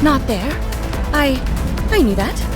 not there. I knew that.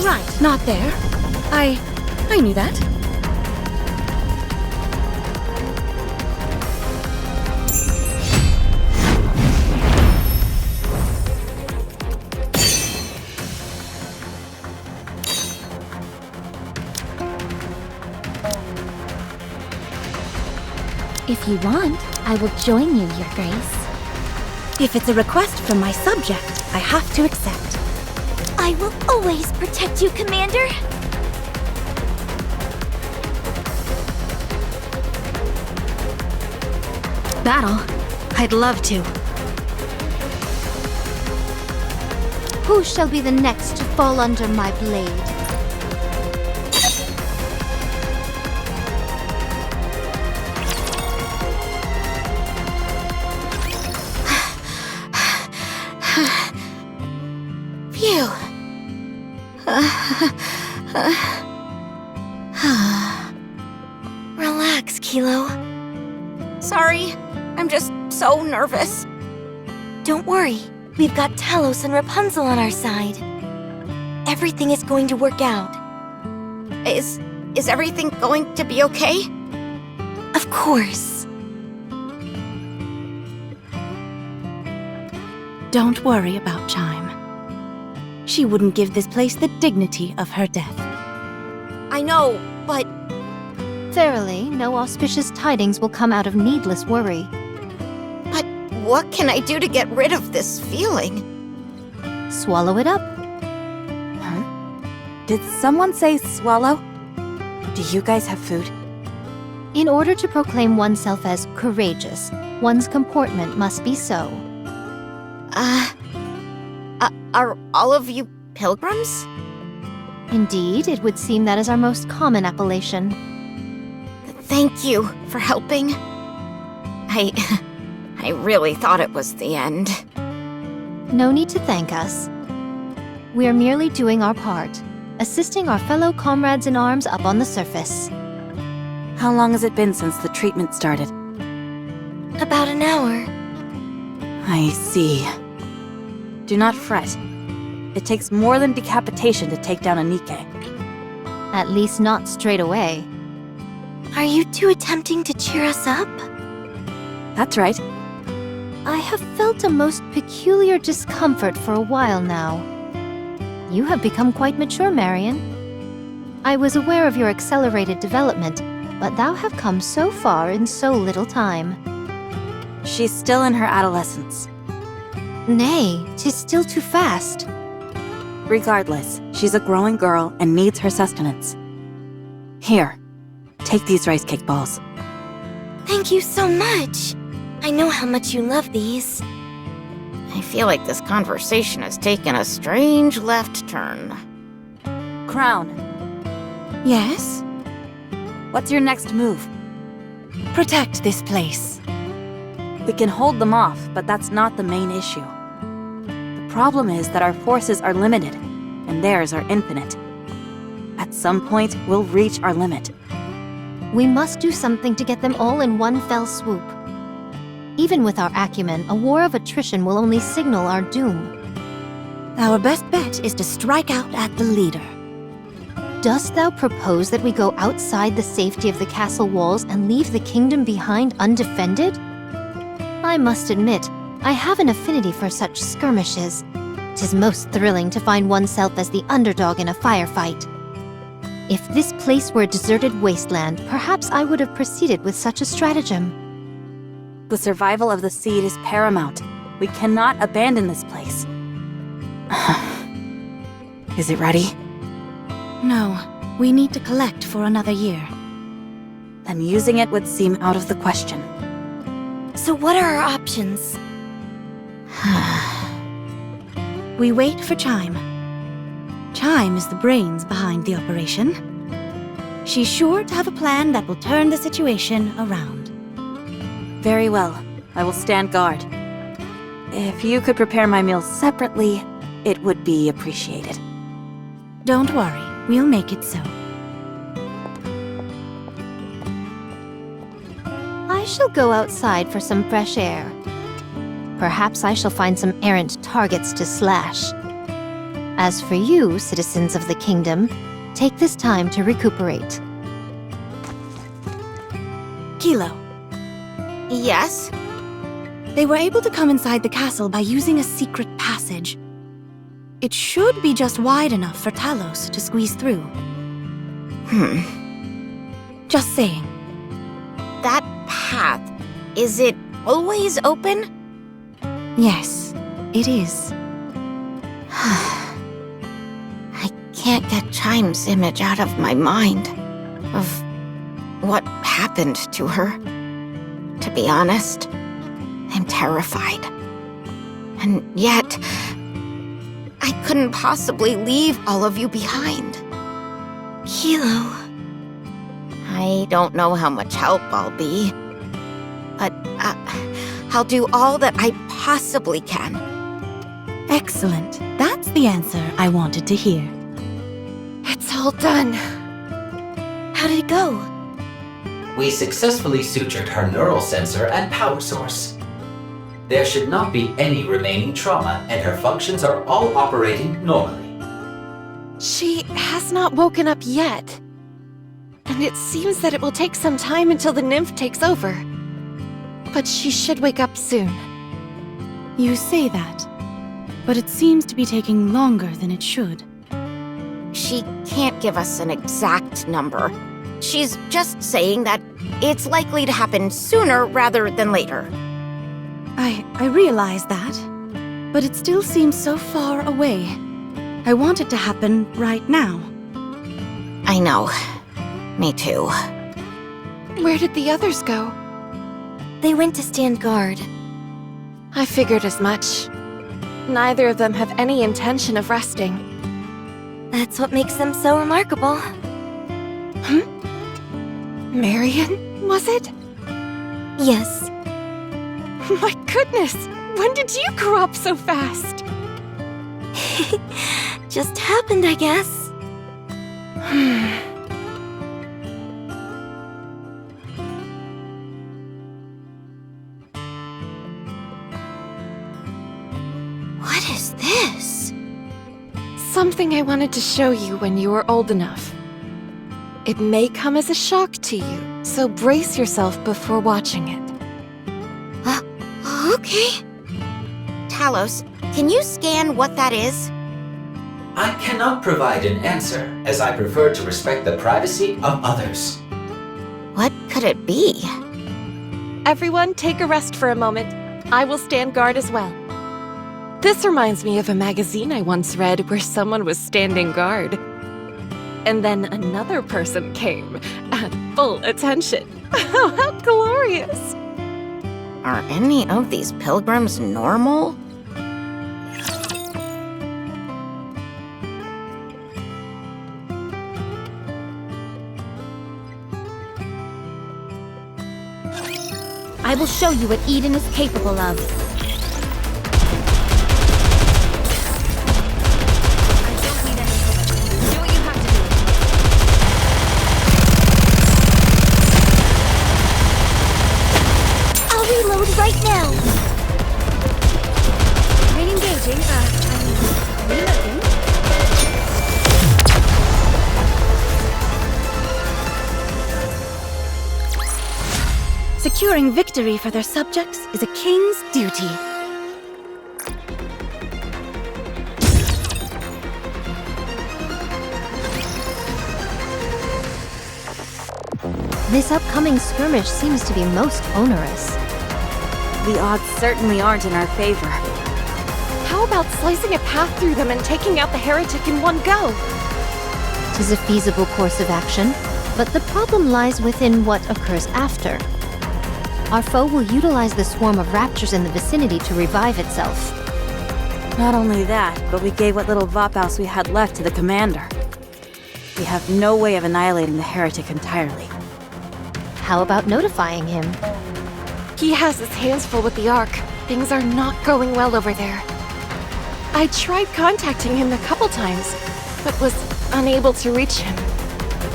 Right, not there. I knew that. If you want, I will join you, Your Grace. If it's a request from my subject, I have to accept. I will always protect you, Commander! Battle? I'd love to. Who shall be the next to fall under my blade? Phew. Relax, Kilo. Sorry, I'm just so nervous. Don't worry, we've got Talos and Rapunzel on our side. Everything is going to work out. Is everything going to be okay? Of course. Don't worry about Chime. She wouldn't give this place the dignity of her death. I know, but... Verily, no auspicious tidings will come out of needless worry. But what can I do to get rid of this feeling? Swallow it up. Huh? Did someone say swallow? Do you guys have food? In order to proclaim oneself as courageous, one's comportment must be so. Are all of you pilgrims? Indeed, it would seem that is our most common appellation. Thank you for helping. I really thought it was the end. No need to thank us. We are merely doing our part, assisting our fellow comrades in arms up on the surface. How long has it been since the treatment started? About an hour. I see. Do not fret. It takes more than decapitation to take down a Nikke. At least not straight away. Are you two attempting to cheer us up? That's right. I have felt a most peculiar discomfort for a while now. You have become quite mature, Marion. I was aware of your accelerated development, but thou have come so far in so little time. She's still in her adolescence. Nay, 'tis still too fast. Regardless, she's a growing girl and needs her sustenance. Here, take these rice cake balls. Thank you so much. I know how much you love these. I feel like this conversation has taken a strange left turn. Crown. Yes? What's your next move? Protect this place. We can hold them off, but that's not the main issue. The problem is that our forces are limited, and theirs are infinite. At some point, we'll reach our limit. We must do something to get them all in one fell swoop. Even with our acumen, a war of attrition will only signal our doom. Our best bet is to strike out at the leader. Dost thou propose that we go outside the safety of the castle walls and leave the kingdom behind undefended? I must admit, I have an affinity for such skirmishes. 'Tis most thrilling to find oneself as the underdog in a firefight. If this place were a deserted wasteland, perhaps I would have proceeded with such a stratagem. The survival of the seed is paramount. We cannot abandon this place. Is it ready? No, we need to collect for another year. Then using it would seem out of the question. So what are our options? We wait for Chime. Chime is the brains behind the operation. She's sure to have a plan that will turn the situation around. Very well. I will stand guard. If you could prepare my meals separately, it would be appreciated. Don't worry, we'll make it so. I shall go outside for some fresh air. Perhaps I shall find some errant targets to slash. As for you, citizens of the kingdom, take this time to recuperate. Kilo, Yes? they were able to come inside the castle by using a secret passage. It should be just wide enough for Talos to squeeze through. Just saying. That path, is it always open? Yes, it is. I can't get Chime's image out of my mind. Of what happened to her. To be honest, I'm terrified. And yet, I couldn't possibly leave all of you behind. Kilo. I don't know how much help I'll be, but I'll do all that I possibly can. Excellent. That's the answer I wanted to hear. It's all done. How did it go? We successfully sutured her neural sensor and power source. There should not be any remaining trauma, and her functions are all operating normally. She has not woken up yet. And it seems that it will take some time until the nymph takes over. But she should wake up soon. You say that, but it seems to be taking longer than it should. She can't give us an exact number. She's just saying that it's likely to happen sooner rather than later. I realize that, but it still seems so far away. I want it to happen right now. I know. Me too. Where did the others go? They went to stand guard. I figured as much. Neither of them have any intention of resting. That's what makes them so remarkable. Marion, was it? Yes. My goodness! When did you grow up so fast? Just happened, I guess. What is this? Something I wanted to show you when you were old enough. It may come as a shock to you, so brace yourself before watching it. Okay. Talos, can you scan what that is? I cannot provide an answer, as I prefer to respect the privacy of others. What could it be? Everyone, take a rest for a moment. I will stand guard as well. This reminds me of a magazine I once read where someone was standing guard. And then another person came at full attention. How glorious! Are any of these pilgrims normal? I will show you what Eden is capable of. Right now! Re-engaging, reloading. Securing victory for their subjects is a king's duty. This upcoming skirmish seems to be most onerous. The odds certainly aren't in our favor. How How about slicing a path through them and taking out the heretic in one go? 'Tis a feasible course of action, but the problem lies within what occurs after. Our foe will utilize the swarm of raptors in the vicinity to revive itself. Not only that, but we gave what little Vaphaus we had left to the commander. We have no way of annihilating the heretic entirely. How about notifying him? He has his hands full with the Ark. Things are not going well over there. I tried contacting him a couple times, but was unable to reach him.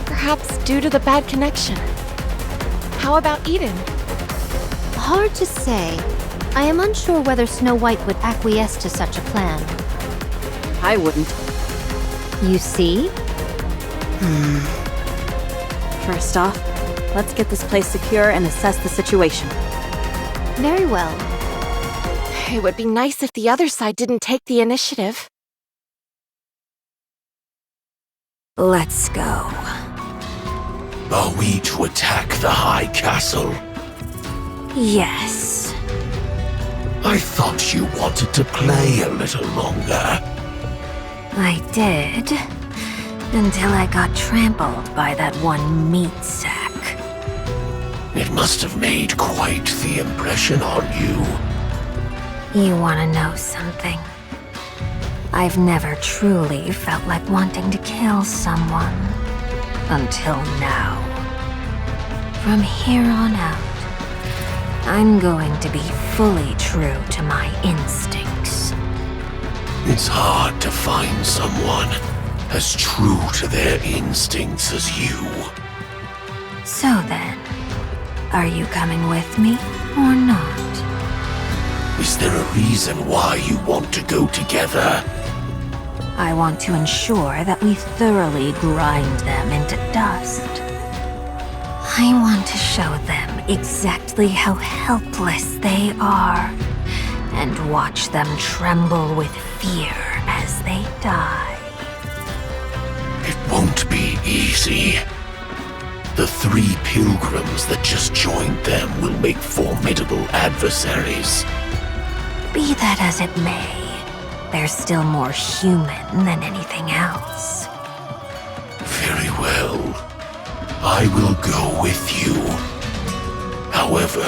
Perhaps due to the bad connection. How about Eden? Hard to say. I am unsure whether Snow White would acquiesce to such a plan. I wouldn't. You see? First off, let's get this place secure and assess the situation. Very well. It would be nice if the other side didn't take the initiative. Let's go. Are we to attack the High Castle? Yes. I thought you wanted to play a little longer. I did. Until I got trampled by that one meat sack. It must have made quite the impression on you. You wanna know something? I've never truly felt like wanting to kill someone. Until now. From here on out, I'm going to be fully true to my instincts. It's hard to find someone as true to their instincts as you. So then, are you coming with me or not? Is there a reason why you want to go together? I want to ensure that we thoroughly grind them into dust. I want to show them exactly how helpless they are, and watch them tremble with fear as they die. It won't be easy. The 3 pilgrims that just joined them will make formidable adversaries. Be that as it may, they're still more human than anything else. Very well. I will go with you. However,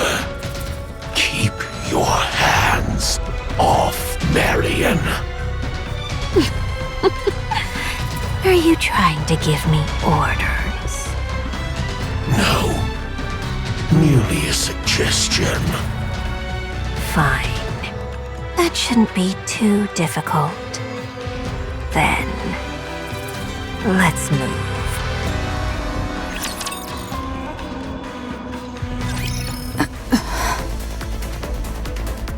keep your hands off Marion. Are you trying to give me orders? No. Merely a suggestion. Fine. That shouldn't be too difficult. Then, let's move.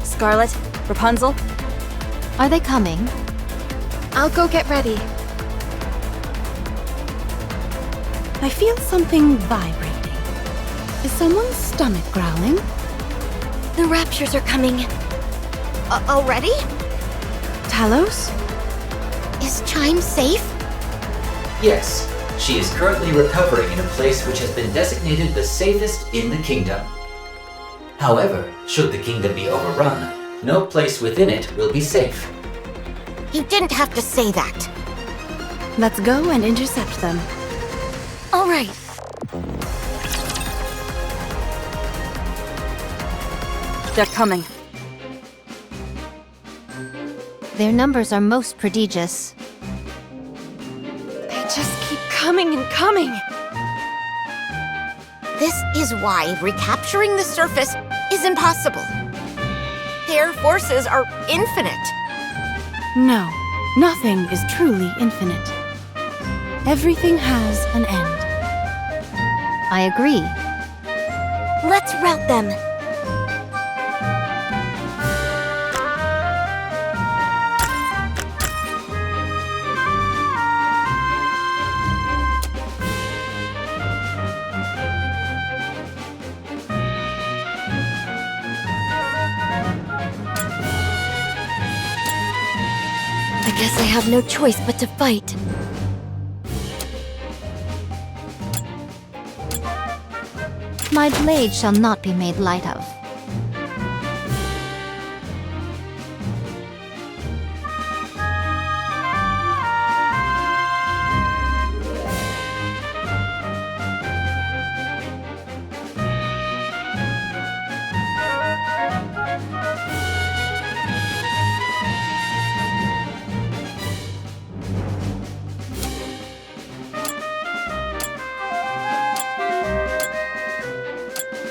Scarlet, Rapunzel, Are they coming? I'll go get ready. I feel something vibrating. Is someone's stomach growling? The raptures are coming. Already? Talos? Is Chime safe? Yes, she is currently recovering in a place which has been designated the safest in the kingdom. However, should the kingdom be overrun, no place within it will be safe. You didn't have to say that. Let's go and intercept them. All right. they're coming. Their numbers are most prodigious. They just keep coming and coming. This is why recapturing the surface is impossible. Their forces are infinite. No, nothing is truly infinite. Everything has an end. I agree. Let's rout them. I guess I have no choice but to fight. My blade shall not be made light of.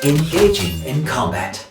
engaging in combat.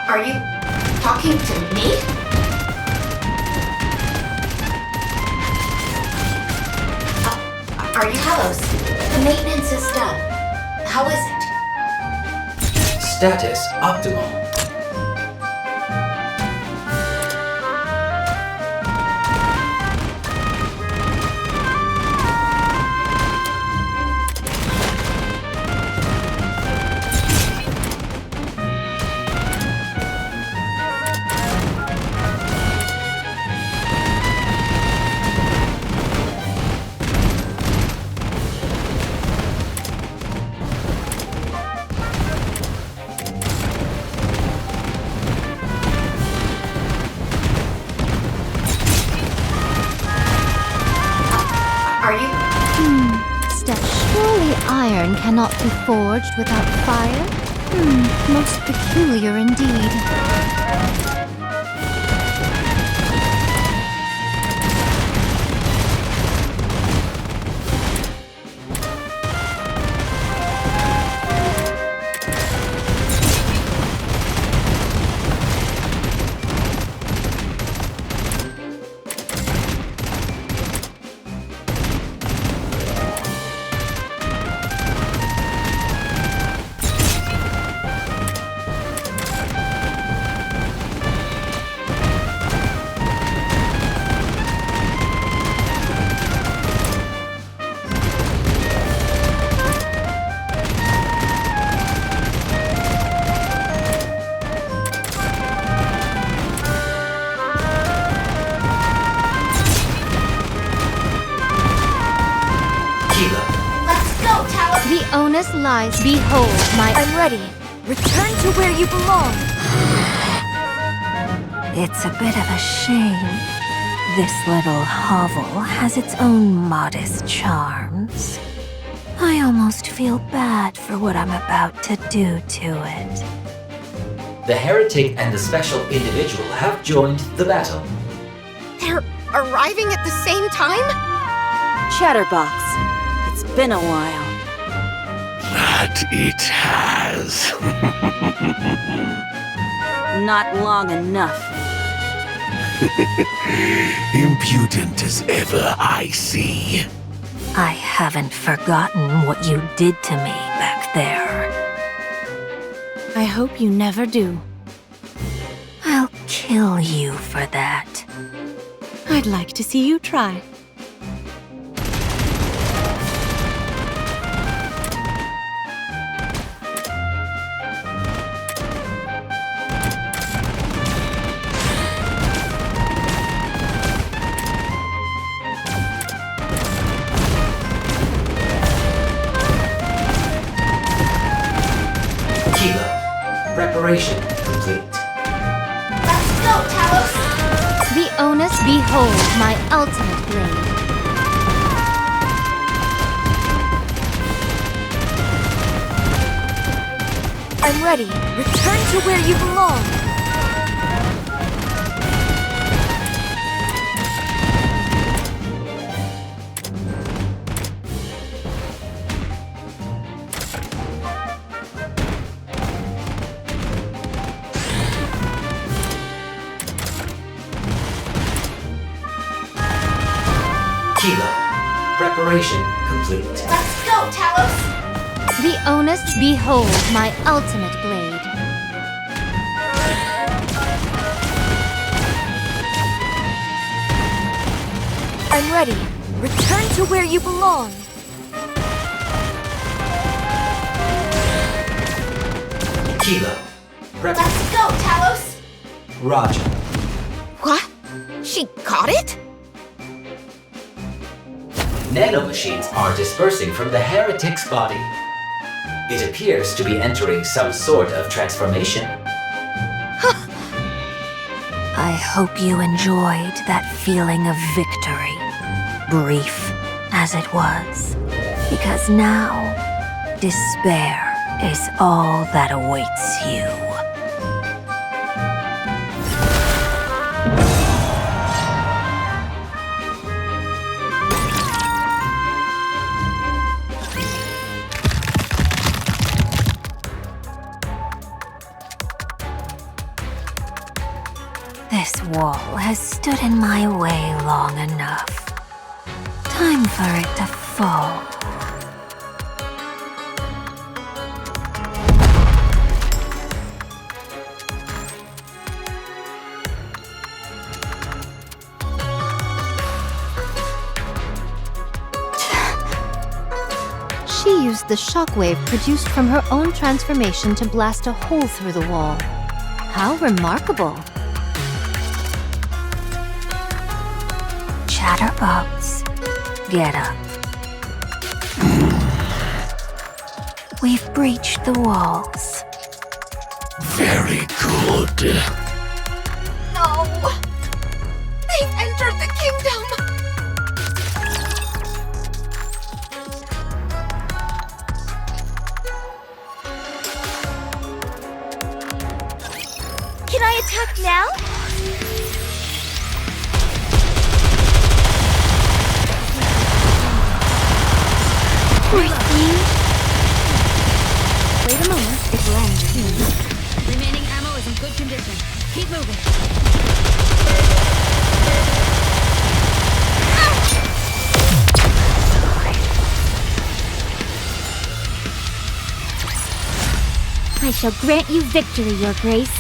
Are you talking to me? Are you Talos? The maintenance is done. How is it? Status optimal. Surely iron cannot be forged without fire? Most peculiar indeed. The onus lies. Behold my... I'm ready. Return to where you belong. It's a bit of a shame. This little hovel has its own modest charms. I almost feel bad for what I'm about to do to it. The heretic and the special individual have joined the battle. They're arriving at the same time? Chatterbox, it's been a while. That it has. Not long enough. Impudent as ever, I see. I haven't forgotten what you did to me back there. I hope you never do. I'll kill you for that. I'd like to see you try. Preparation complete. Let's go, Talos! The onus behold my ultimate blade. I'm ready. Return to where you belong. Kilo. Preparation complete. Let's go, Talos! The onus behold my ultimate blade. I'm ready. Return to where you belong. Kilo. Let's go, Talos! Roger. What? She got it? Nanomachines are dispersing from the heretic's body. It appears to be entering some sort of transformation. I hope you enjoyed that feeling of victory, brief as it was, because now despair is all that awaits you. This wall has stood in my way long enough. Time for it to fall. She used the shockwave produced from her own transformation to blast a hole through the wall. How remarkable! Chatterbox, get up. We've breached the walls. Very good. No! They've entered the kingdom! Can I attack now? Wait a moment, it lands. Remaining ammo is in good condition. Keep moving. I shall grant you victory, Your Grace.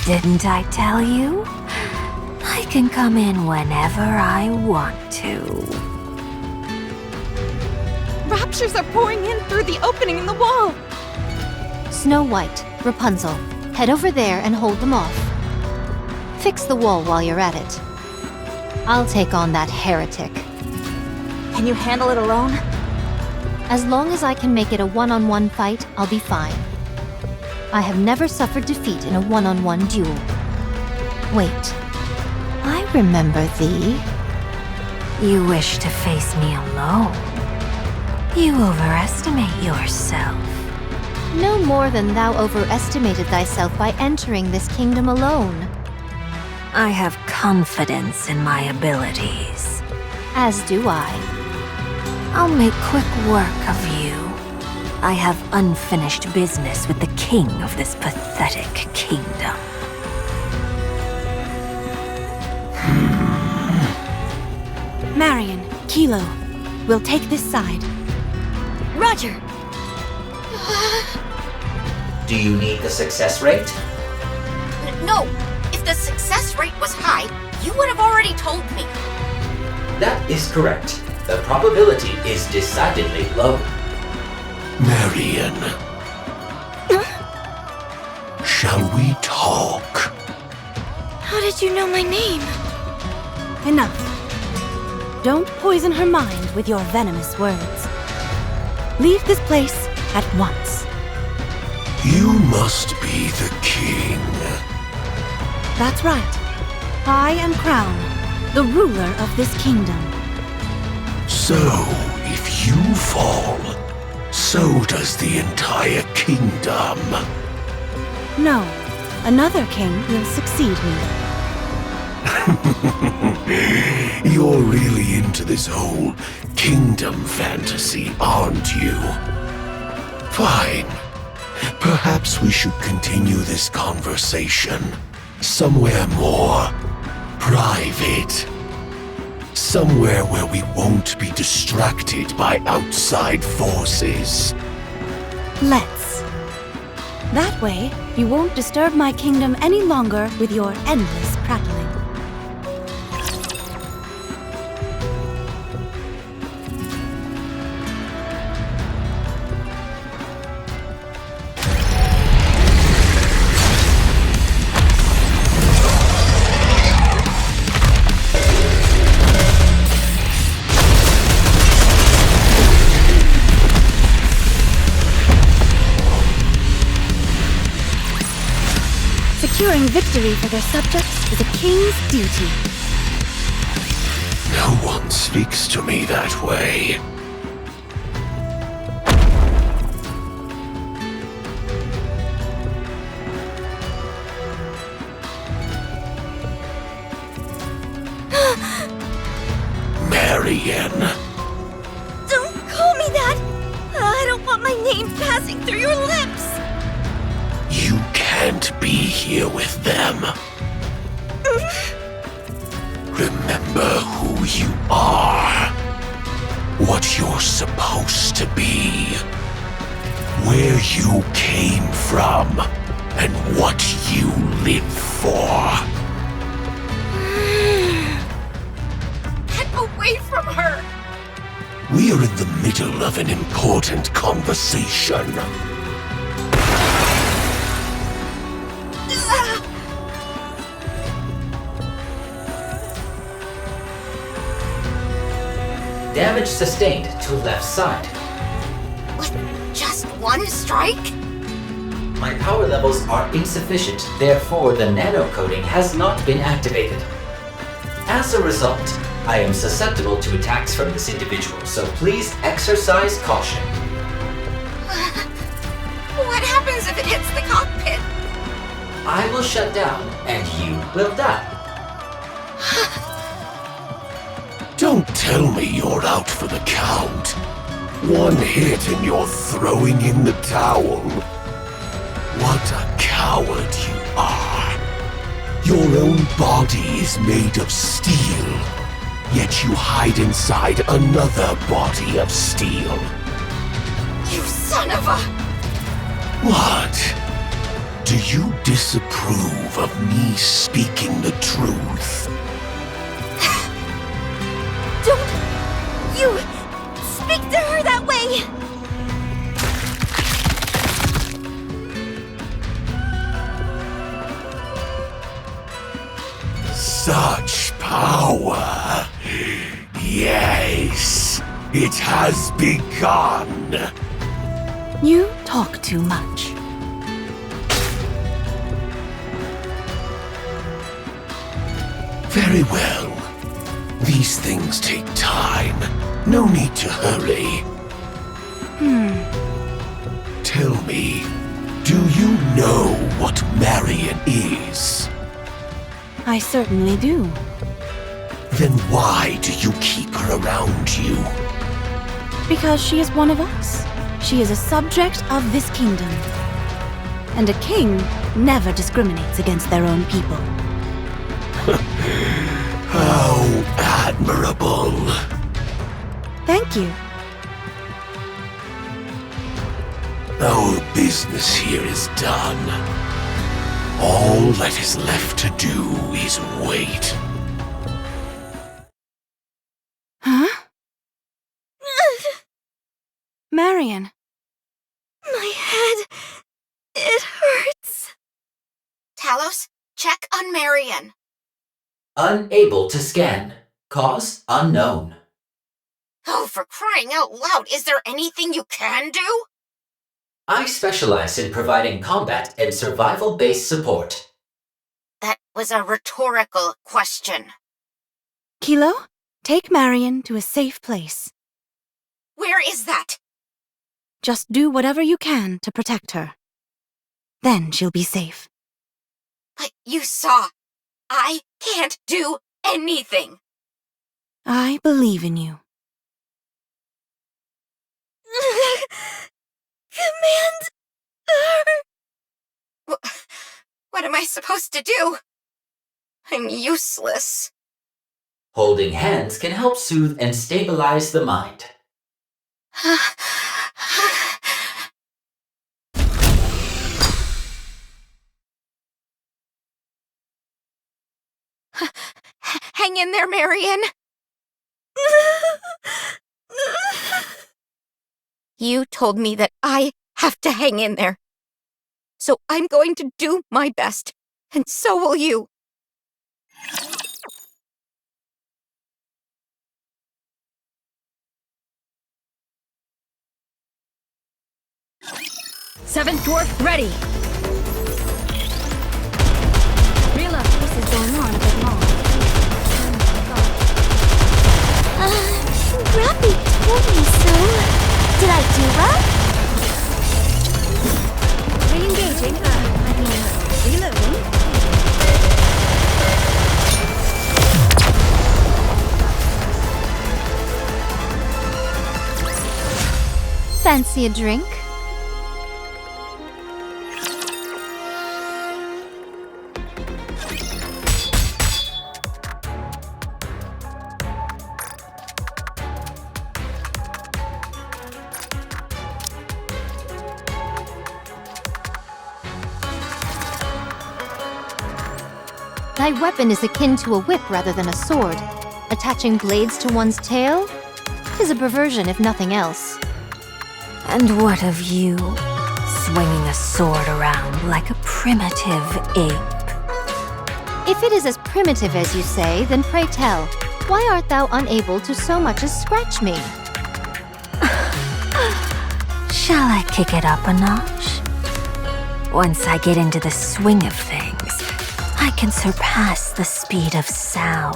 Didn't I tell you? I can come in whenever I want to. Raptures are pouring in through the opening in the wall. Snow White, Rapunzel, head over there and hold them off. Fix the wall while you're at it. I'll take on that heretic. Can you handle it alone? As long as I can make it a one-on-one fight, I'll be fine. I have never suffered defeat in a one-on-one duel. Wait, I remember thee. You wish to face me alone. You overestimate yourself. No more than thou overestimated thyself by entering this kingdom alone. I have confidence in my abilities. As do I. I'll make quick work of you. I have unfinished business with the king of this pathetic kingdom. Marion, Kilo, we'll take this side. Roger! Do you need the success rate? No. If the success rate was high, you would have already told me. That is correct. The probability is decidedly low. Marion. Shall we talk? How did you know my name? Enough. Don't poison her mind with your venomous words. Leave this place at once. You must be the king. That's right. I am crowned, the ruler of this kingdom. So, if you fall, so does the entire kingdom. No, another king will succeed me. You're really into this whole kingdom fantasy, aren't you? Fine. Perhaps we should continue this conversation somewhere more private. Somewhere where we won't be distracted by outside forces. Let's. That way, you won't disturb my kingdom any longer with your endless prattling. Securing victory for their subjects is a king's duty. No one speaks to me that way. Marian. Don't call me that! I don't want my name passing through your lips! You can't be here with them. Remember who you are. What you're supposed to be. Where you came from. And what you live for. Get away from her! We're in the middle of an important conversation. Damage sustained to left side. With just one strike? My power levels are insufficient, therefore the nano-coating has not been activated. As a result, I am susceptible to attacks from this individual, so please exercise caution. What happens if it hits the cockpit? I will shut down, and you will die. Don't tell me you're out for the count. One hit and you're throwing in the towel. What a coward you are. Your own body is made of steel, yet you hide inside another body of steel. You son of a... What? Do you disapprove of me speaking the truth? Don't you speak to her that way! Such power. Yes, it has begun. You talk too much. Very well. These things take time. No need to hurry. Tell me, do you know what Marian is? I certainly do. Then why do you keep her around you? Because she is one of us. She is a subject of this kingdom. And a king never discriminates against their own people. How admirable. Thank you. Our business here is done. All that is left to do is wait. Huh? Marian. My head... it hurts. Talos, check on Marian. Unable to scan. Cause unknown. Oh, for crying out loud, is there anything you can do? I specialize in providing combat and survival-based support. That was a rhetorical question. Kilo, take Marion to a safe place. Where is that? Just do whatever you can to protect her. Then she'll be safe. But you saw. I can't do anything. I believe in you. Command her! What am I supposed to do? I'm useless. Holding hands can help soothe and stabilize the mind. Hang in there, Marion. You told me that I have to hang in there. So I'm going to do my best, and so will you. Seventh dwarf ready. Rila, This is going on a bit long. Rappy told me so. Did I do well? re-engaging. Reloading. Fancy a drink? Thy weapon is akin to a whip rather than a sword. Attaching blades to one's tail is a perversion, if nothing else. And what of you? Swinging a sword around like a primitive ape. If it is as primitive as you say, then pray tell, why art thou unable to so much as scratch me? Shall I kick it up a notch? Once I get into the swing of things, I can surpass the speed of sound.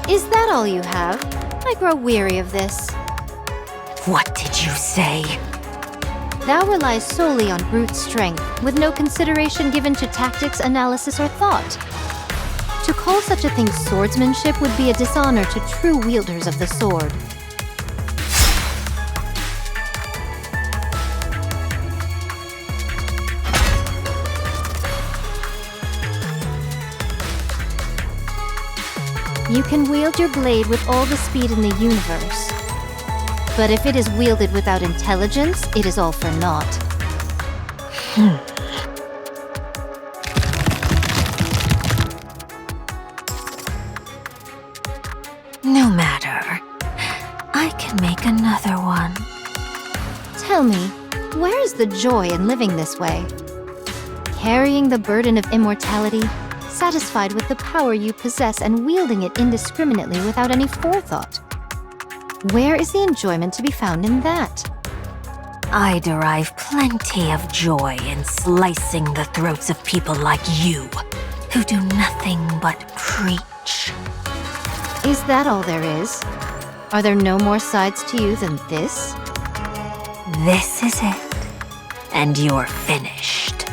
Is that all you have? I grow weary of this. What did you say? Thou relies solely on brute strength, with no consideration given to tactics, analysis, or thought. To call such a thing swordsmanship would be a dishonor to true wielders of the sword. You can wield your blade with all the speed in the universe. But if it is wielded without intelligence, it is all for naught. No matter. I can make another one. Tell me, where is the joy in living this way? Carrying the burden of immortality, satisfied with the power you possess and wielding it indiscriminately without any forethought. Where is the enjoyment to be found in that? I derive plenty of joy in slicing the throats of people like you, who do nothing but preach. Is that all there is? Are there no more sides to you than this? This is it, and you're finished.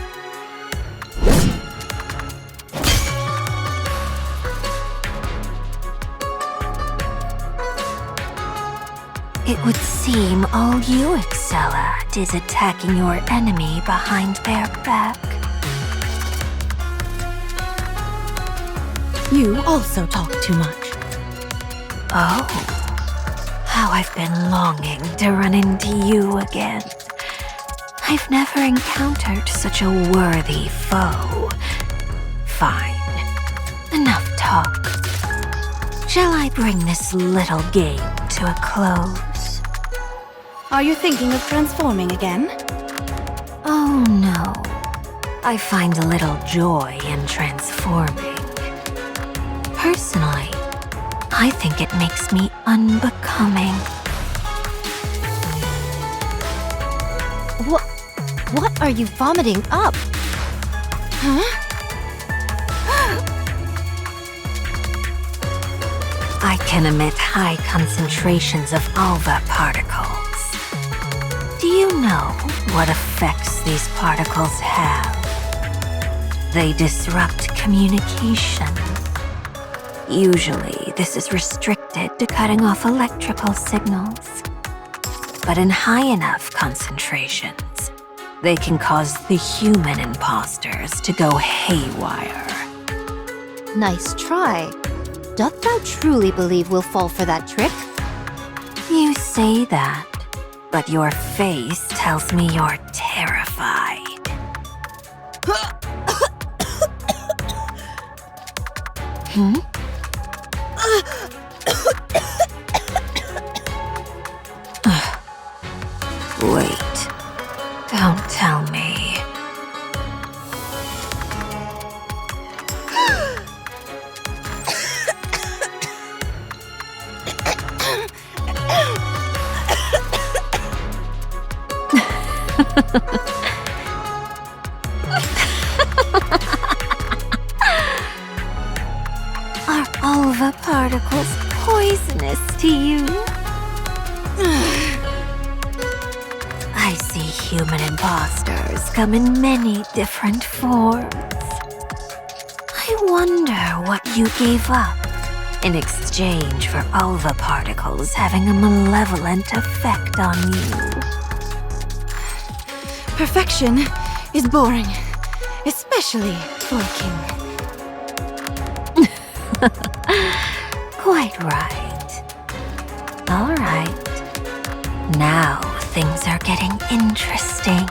It would seem all you excel at is attacking your enemy behind their back. You also talk too much. Oh, how I've been longing to run into you again. I've never encountered such a worthy foe. Fine. Enough talk. Shall I bring this little game to a close? Are you thinking of transforming again? Oh no. I find a little joy in transforming. Personally, I think it makes me unbecoming. What are you vomiting up? I can emit high concentrations of alva particles. Do you know what effects these particles have? They disrupt communication. Usually, this is restricted to cutting off electrical signals. But in high enough concentrations, they can cause the human imposters to go haywire. Nice try. Doth thou truly believe we'll fall for that trick? You say that, but your face tells me you're terrified. Wait, don't tell me. Are alva particles poisonous to you? I see human imposters come in many different forms. I wonder what you gave up in exchange for alva particles having a malevolent effect on you. Perfection is boring, especially for a king. Quite right. All right. Now things are getting interesting.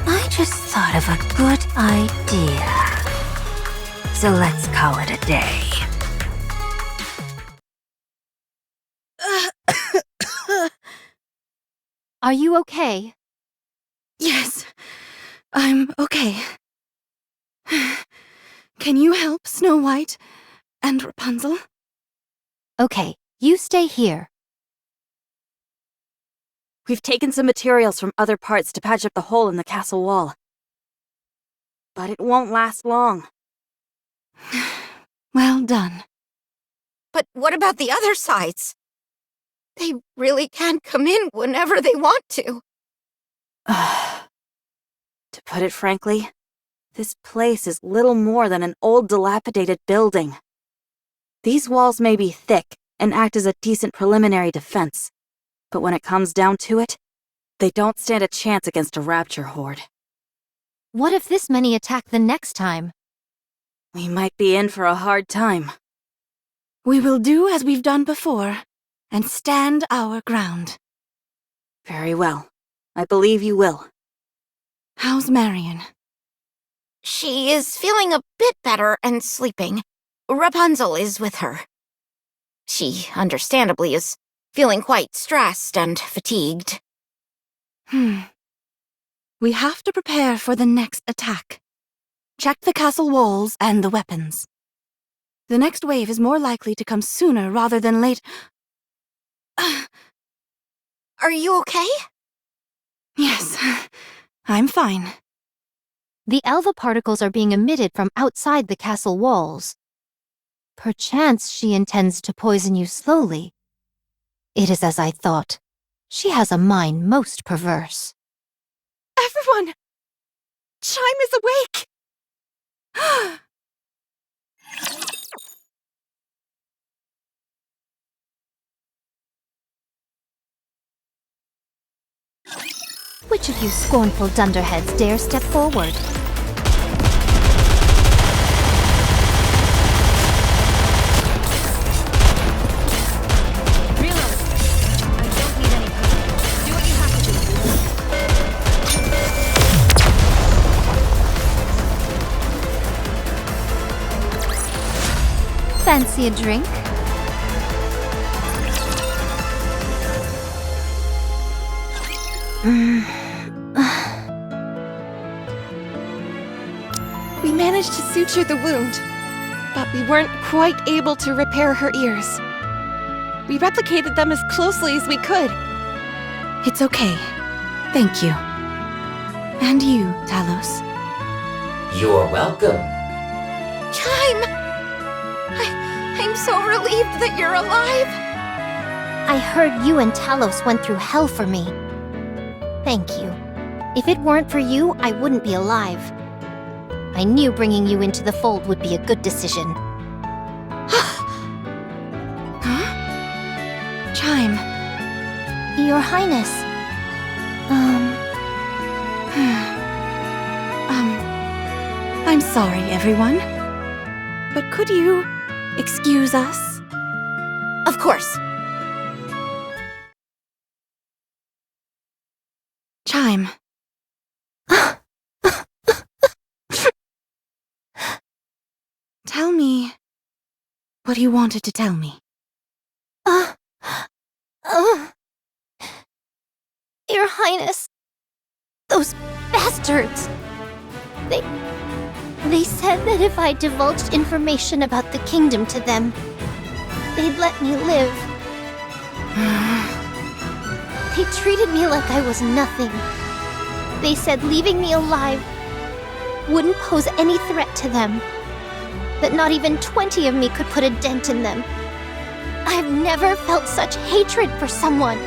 I just thought of a good idea. So let's call it a day. Are you okay? Yes, I'm okay. Can you help Snow White and Rapunzel? Okay, you stay here. We've taken some materials from other parts to patch up the hole in the castle wall. But it won't last long. Well done. But what about the other sides? They really can't come in whenever they want to. To put it frankly, this place is little more than an old dilapidated building. These walls may be thick and act as a decent preliminary defense, but when it comes down to it, they don't stand a chance against a rapture horde. What if this many attack the next time? We might be in for a hard time. We will do as we've done before, and stand our ground. Very well. I believe you will. How's Marion? She is feeling a bit better and sleeping. Rapunzel is with her. She, understandably, is feeling quite stressed and fatigued. We have to prepare for the next attack. Check the castle walls and the weapons. The next wave is more likely to come sooner rather than late. Are you okay? Yes, I'm fine. The alva particles are being emitted from outside the castle walls. Perchance she intends to poison you slowly. It is as I thought. She has a mind most perverse. Everyone! Chime is awake! Which of you scornful dunderheads dare step forward? Reload. I don't need any cover. Do what you have Fancy a drink? We managed to suture the wound, but we weren't quite able to repair her ears. We replicated them as closely as we could. It's okay. Thank you. And you, Talos. You're welcome. Chime! I'm so relieved that you're alive! I heard you and Talos went through hell for me. Thank you. If it weren't for you, I wouldn't be alive. I knew bringing you into the fold would be a good decision. Chime. Your Highness. I'm sorry, everyone. But could you excuse us? Of course. Chime. Tell me what you wanted to tell me. Your Highness. Those bastards. They said that if I divulged information about the kingdom to them, they'd let me live. They treated me like I was nothing. They said leaving me alive wouldn't pose any threat to them. That not even 20 of me could put a dent in them. I've never felt such hatred for someone.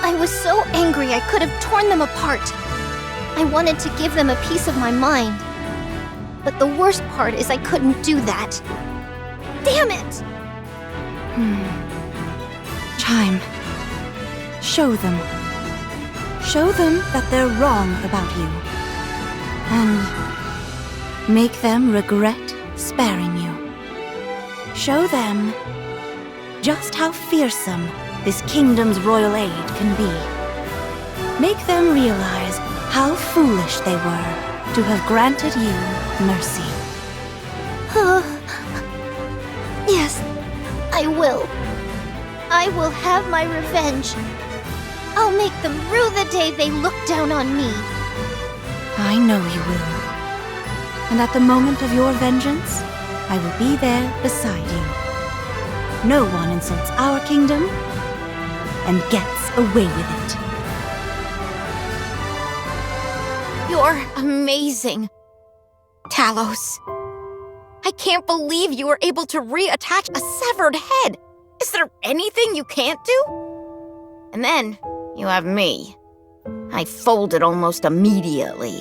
I was so angry I could have torn them apart. I wanted to give them a piece of my mind. But the worst part is I couldn't do that. Damn it! Chime. Show them. Show them that they're wrong about you. And make them regret sparing you. Show them just how fearsome this kingdom's royal aid can be. Make them realize how foolish they were to have granted you mercy. Yes, I will. I will have my revenge. I'll make them rue the day they looked down on me. I know you will. And at the moment of your vengeance, I will be there beside you. No one insults our kingdom and gets away with it. You're amazing, Talos. I can't believe you were able to reattach a severed head. Is there anything you can't do? And then, you have me. I folded almost immediately.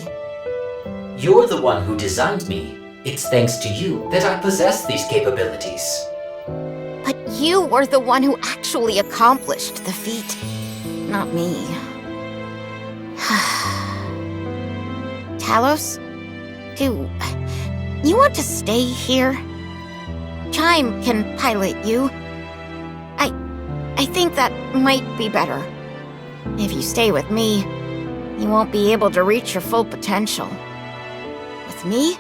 You're the one who designed me. It's thanks to you that I possess these capabilities. But you were the one who actually accomplished the feat, not me. Talos, do you want to stay here? Chime can pilot you. I think that might be better. If you stay with me, you won't be able to reach your full potential. With me,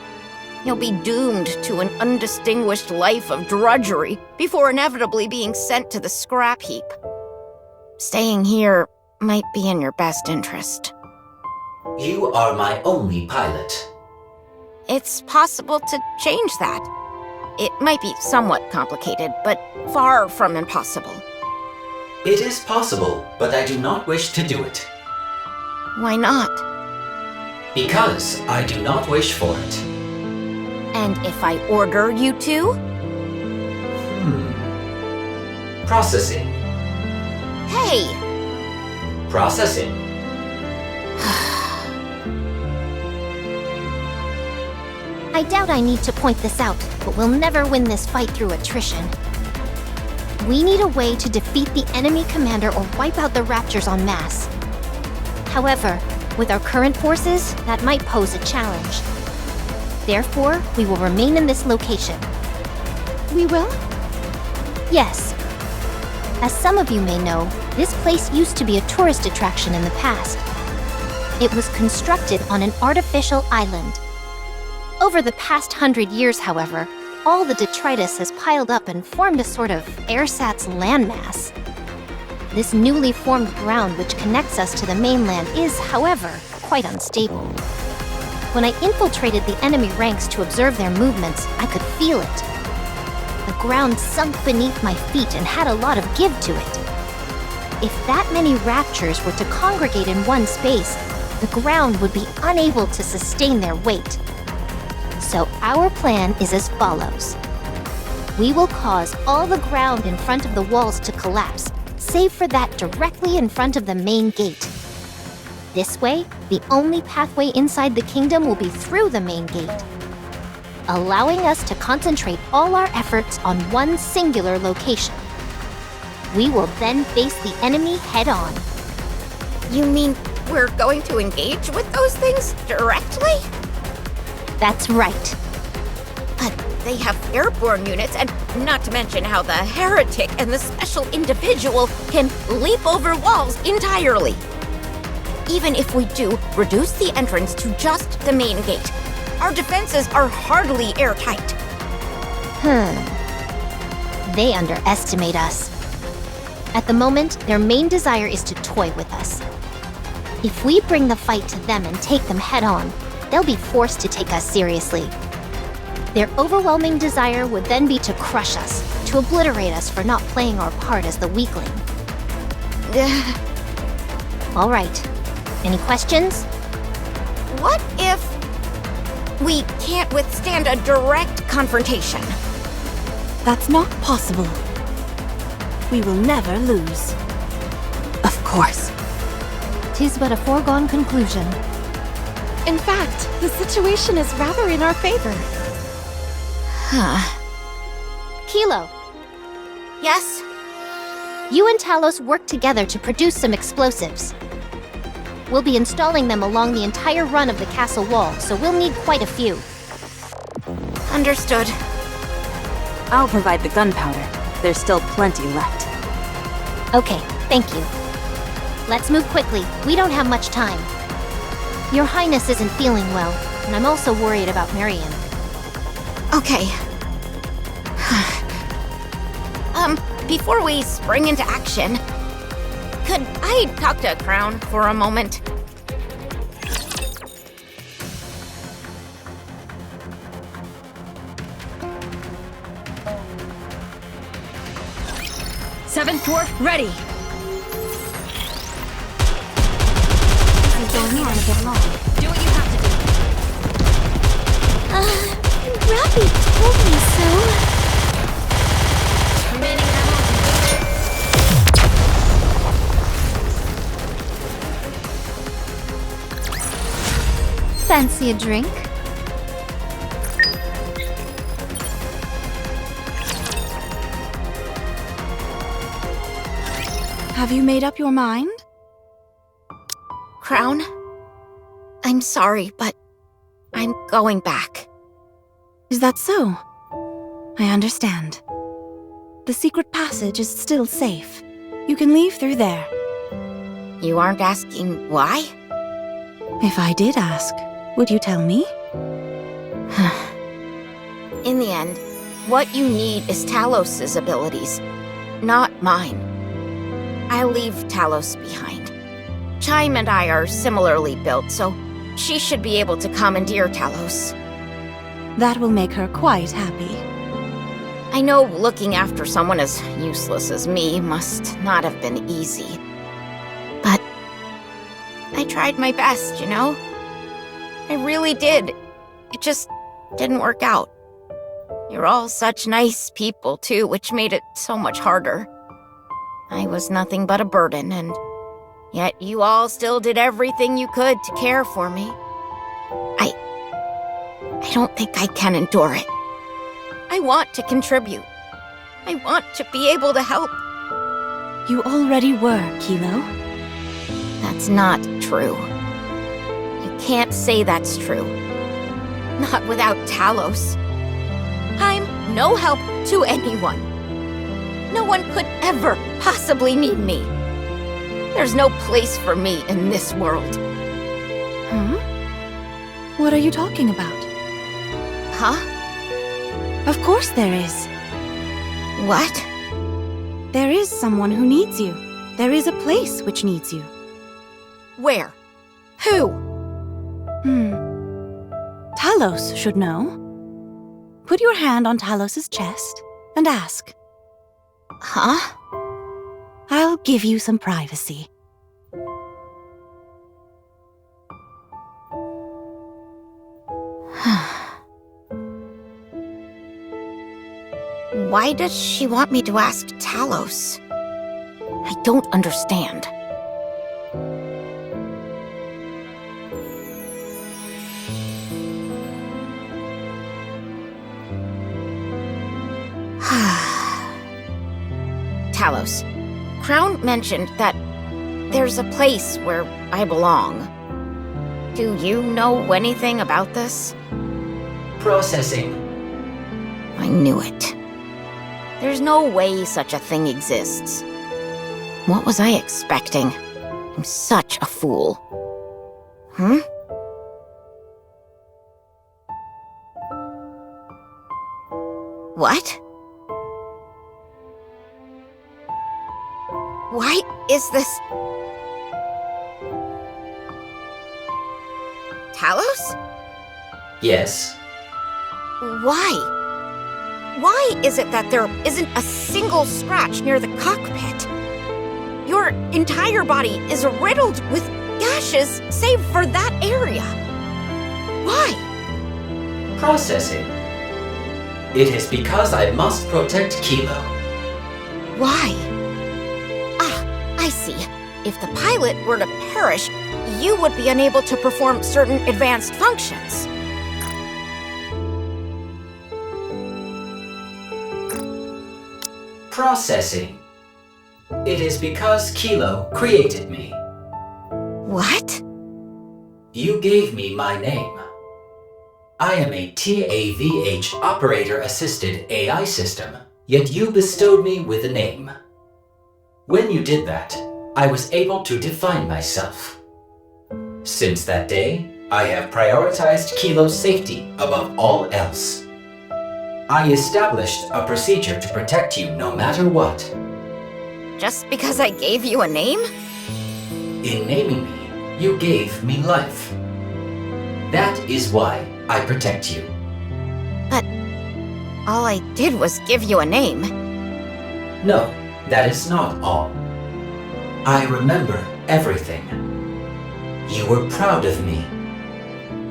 you'll be doomed to an undistinguished life of drudgery before inevitably being sent to the scrap heap. Staying here might be in your best interest. You are my only pilot. It's possible to change that. It might be somewhat complicated, but far from impossible. It is possible, but I do not wish to do it. Why not? Because I do not wish for it. And if I order you to? Processing. Hey! Processing. I doubt I need to point this out, but we'll never win this fight through attrition. We need a way to defeat the enemy commander or wipe out the Raptors en masse. However, with our current forces, that might pose a challenge. Therefore, we will remain in this location. We will? Yes. As some of you may know, this place used to be a tourist attraction in the past. It was constructed on an artificial island. Over the past 100 years, however, all the detritus has piled up and formed a sort of ersatz landmass. This newly formed ground which connects us to the mainland is, however, quite unstable. When I infiltrated the enemy ranks to observe their movements, I could feel it. The ground sunk beneath my feet and had a lot of give to it. If that many raptures were to congregate in one space, the ground would be unable to sustain their weight. So our plan is as follows. We will cause all the ground in front of the walls to collapse, save for that directly in front of the main gate. This way, the only pathway inside the kingdom will be through the main gate, allowing us to concentrate all our efforts on one singular location. We will then face the enemy head-on. You mean we're going to engage with those things directly? That's right. But they have airborne units, and not to mention how the heretic and the special individual can leap over walls entirely. Even if we do reduce the entrance to just the main gate, our defenses are hardly airtight. They underestimate us. At the moment, their main desire is to toy with us. If we bring the fight to them and take them head-on, they'll be forced to take us seriously. Their overwhelming desire would then be to crush us, to obliterate us for not playing our part as the weakling. All right. Any questions? What if we can't withstand a direct confrontation? That's not possible. We will never lose. Of course. 'Tis but a foregone conclusion. In fact, the situation is rather in our favor. Kilo, Yes? you and Talos work together to produce some explosives. We'll be installing them along the entire run of the castle wall, so we'll need quite a few. Understood. I'll provide the gunpowder. There's still plenty left. Okay, thank you. Let's move quickly. We don't have much time. Your Highness isn't feeling well, and I'm also worried about Marion. Okay. Before we spring into action, could I talk to Crown for a moment? Seventh Dwarf, ready! This is going on a bit long. Do what you have to do. Rappy told me so. Remaining ammo. Fancy a drink? Have you made up your mind? Crown? I'm sorry, but I'm going back. Is that so? I understand. The secret passage is still safe. You can leave through there. You aren't asking why? If I did ask, would you tell me? In the end, what you need is Talos's abilities, not mine. I'll leave Talos behind. Chime and I are similarly built, so she should be able to commandeer Talos. That will make her quite happy. I know looking after someone as useless as me must not have been easy. But I tried my best, you know? I really did. It just didn't work out. You're all such nice people, too, which made it so much harder. I was nothing but a burden, and yet you all still did everything you could to care for me. I don't think I can endure it. I want to contribute. I want to be able to help. You already were, Kilo. That's not true. You can't say that's true. Not without Talos. I'm no help to anyone. No one could ever possibly need me. There's no place for me in this world. What are you talking about? Huh? Of course there is. What? There is someone who needs you. There is a place which needs you. Where? Who? Talos should know. Put your hand on Talos's chest and ask. Huh? I'll give you some privacy. Why does she want me to ask Talos? I don't understand. Talos, Crown mentioned that there's a place where I belong. Do you know anything about this? Processing. I knew it. There's no way such a thing exists. What was I expecting? I'm such a fool. What? Why is this... Talos? Yes. Why? Why is it that there isn't a single scratch near the cockpit? Your entire body is riddled with gashes, save for that area. Why? Processing. It is because I must protect Kilo. Why? I see. If the pilot were to perish, you would be unable to perform certain advanced functions. Processing. It is because Kilo created me. What? You gave me my name. I am a TAVH operator-assisted AI system, yet you bestowed me with a name. When you did that, I was able to define myself. Since that day, I have prioritized Kilo's safety above all else. I established a procedure to protect you no matter what. Just because I gave you a name? In naming me, you gave me life. That is why I protect you. But all I did was give you a name. No, that is not all. I remember everything. You were proud of me.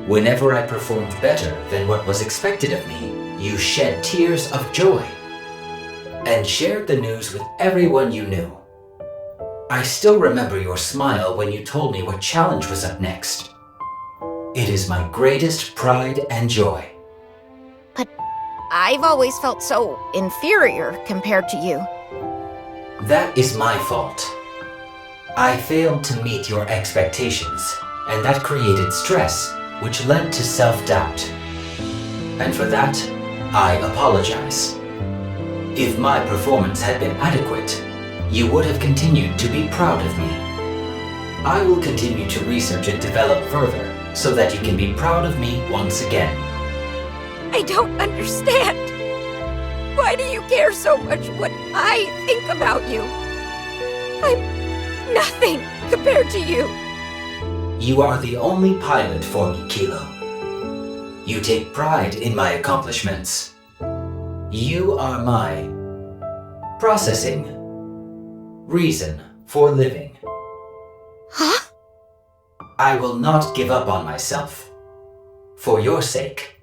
Whenever I performed better than what was expected of me, you shed tears of joy and shared the news with everyone you knew. I still remember your smile when you told me what challenge was up next. It is my greatest pride and joy. But I've always felt so inferior compared to you. That is my fault. I failed to meet your expectations, and that created stress, which led to self-doubt. And for that, I apologize. If my performance had been adequate, you would have continued to be proud of me. I will continue to research and develop further so that you can be proud of me once again. I don't understand. Why do you care so much what I think about you? I'm nothing compared to you. You are the only pilot for me, Kilo. You take pride in my accomplishments. You are my processing reason for living. Huh? I will not give up on myself. For your sake.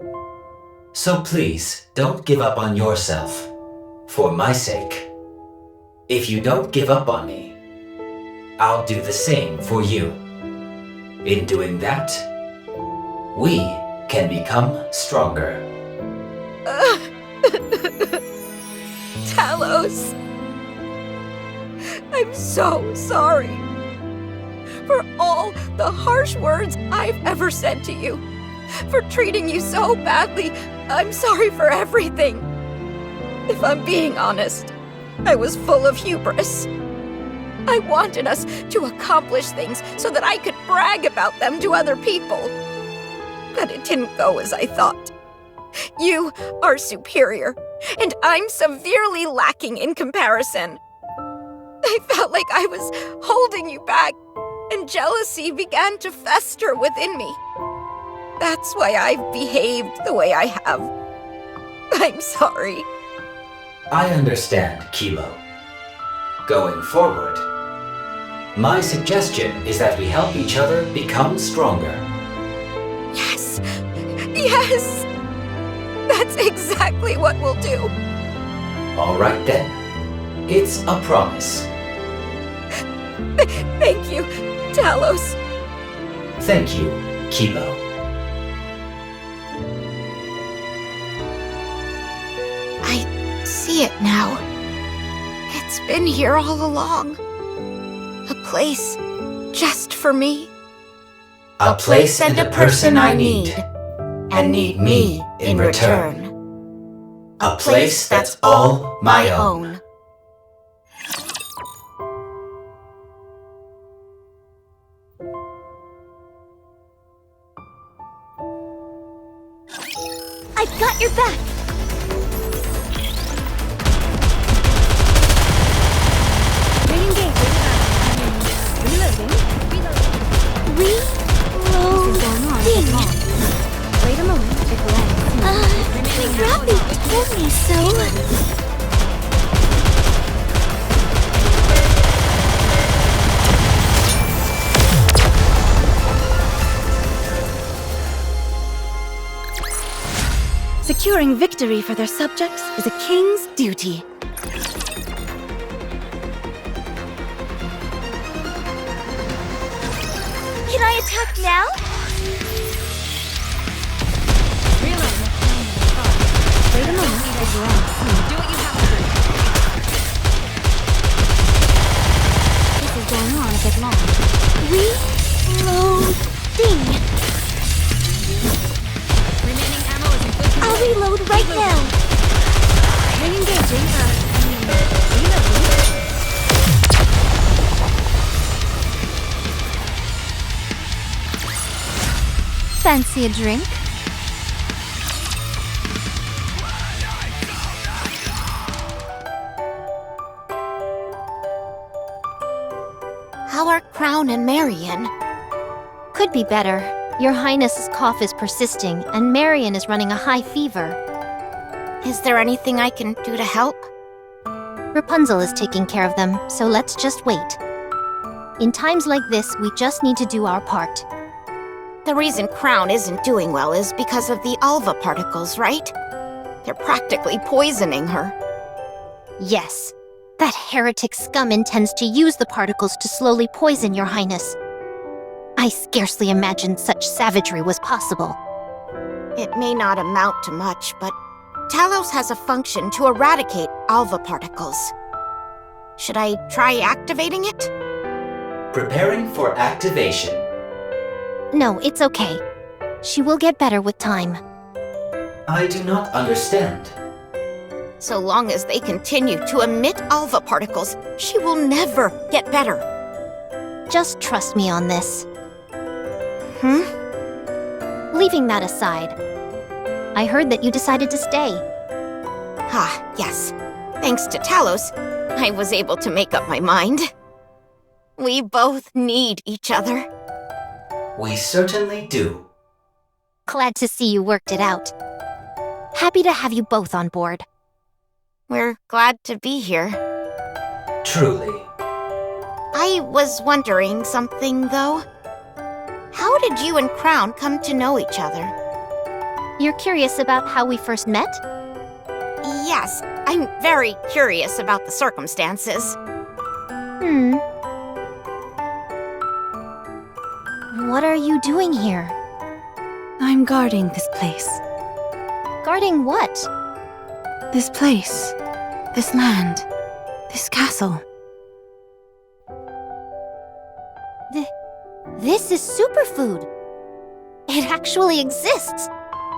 So please, don't give up on yourself. For my sake. If you don't give up on me, I'll do the same for you. In doing that, we can become stronger. Talos. I'm so sorry. For all the harsh words I've ever said to you. For treating you so badly. I'm sorry for everything. If I'm being honest, I was full of hubris. I wanted us to accomplish things so that I could brag about them to other people. But it didn't go as I thought. You are superior, and I'm severely lacking in comparison. I felt like I was holding you back, and jealousy began to fester within me. That's why I've behaved the way I have. I'm sorry. I understand, Kilo. Going forward, my suggestion is that we help each other become stronger. Yes! Yes! That's exactly what we'll do. All right then. It's a promise. Thank you, Talos. Thank you, Kilo. I see it now. It's been here all along. A place just for me. A place and a person I need, and need me in return. A place that's all my own. I've got your back! Re-engaging. Reloading. Reloading. Wait a moment. It lands. Rabbit told me so. Securing victory for their subjects is a king's duty. Can I attack now? Reload. Wait a moment. It lands. Do what you have to do. This is going on a bit long. Reloading. Remaining ammo is in good condition. I'll reload right now. Re-engaging. Reloading. Fancy a drink? How are Crown and Marion? Could be better. Your Highness's cough is persisting, and Marion is running a high fever. Is there anything I can do to help? Rapunzel is taking care of them, so let's just wait. In times like this, we just need to do our part. The reason Crown isn't doing well is because of the Alva particles, right? They're practically poisoning her. Yes. That heretic scum intends to use the particles to slowly poison your Highness. I scarcely imagined such savagery was possible. It may not amount to much, but Talos has a function to eradicate Alva particles. Should I try activating it? Preparing for activation. No, it's okay. She will get better with time. I do not understand. So long as they continue to emit Alva particles, she will never get better. Just trust me on this. Leaving that aside, I heard that you decided to stay. Ah, yes. Thanks to Talos, I was able to make up my mind. We both need each other. We certainly do. Glad to see you worked it out. Happy to have you both on board. We're glad to be here. Truly. I was wondering something, though. How did you and Crown come to know each other? You're curious about how we first met? Yes, I'm very curious about the circumstances. What are you doing here? I'm guarding this place. Guarding what? This place. This land. This castle. This is superfood. It actually exists.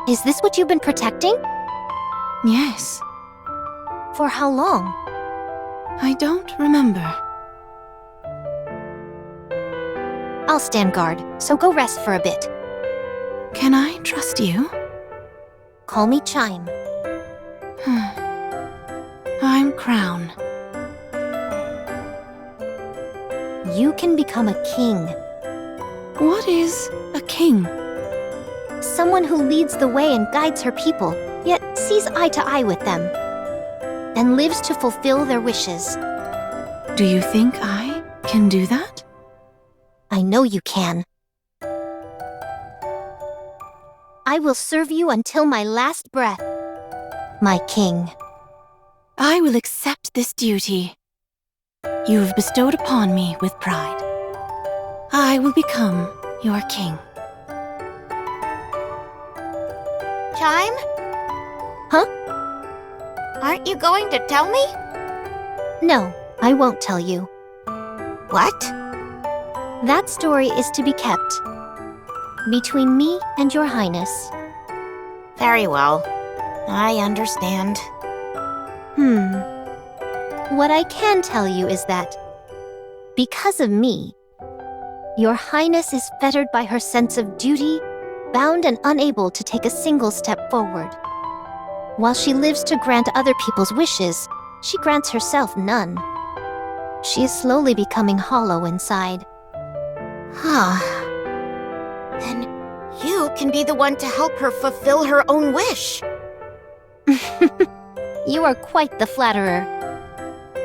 Is this what you've been protecting? Yes. For how long? I don't remember. I'll stand guard, so go rest for a bit. Can I trust you? Call me Chime. I'm Crown. You can become a king. What is a king? Someone who leads the way and guides her people, yet sees eye to eye with them, and lives to fulfill their wishes. Do you think I can do that? I know you can. I will serve you until my last breath, my king. I will accept this duty you have bestowed upon me with pride. I will become your king. Chime? Huh? Aren't you going to tell me? No, I won't tell you. What? That story is to be kept between me and your highness. Very well. I understand. What I can tell you is that, because of me, your highness is fettered by her sense of duty, bound and unable to take a single step forward. While she lives to grant other people's wishes, she grants herself none. She is slowly becoming hollow inside. Then you can be the one to help her fulfill her own wish. You are quite the flatterer.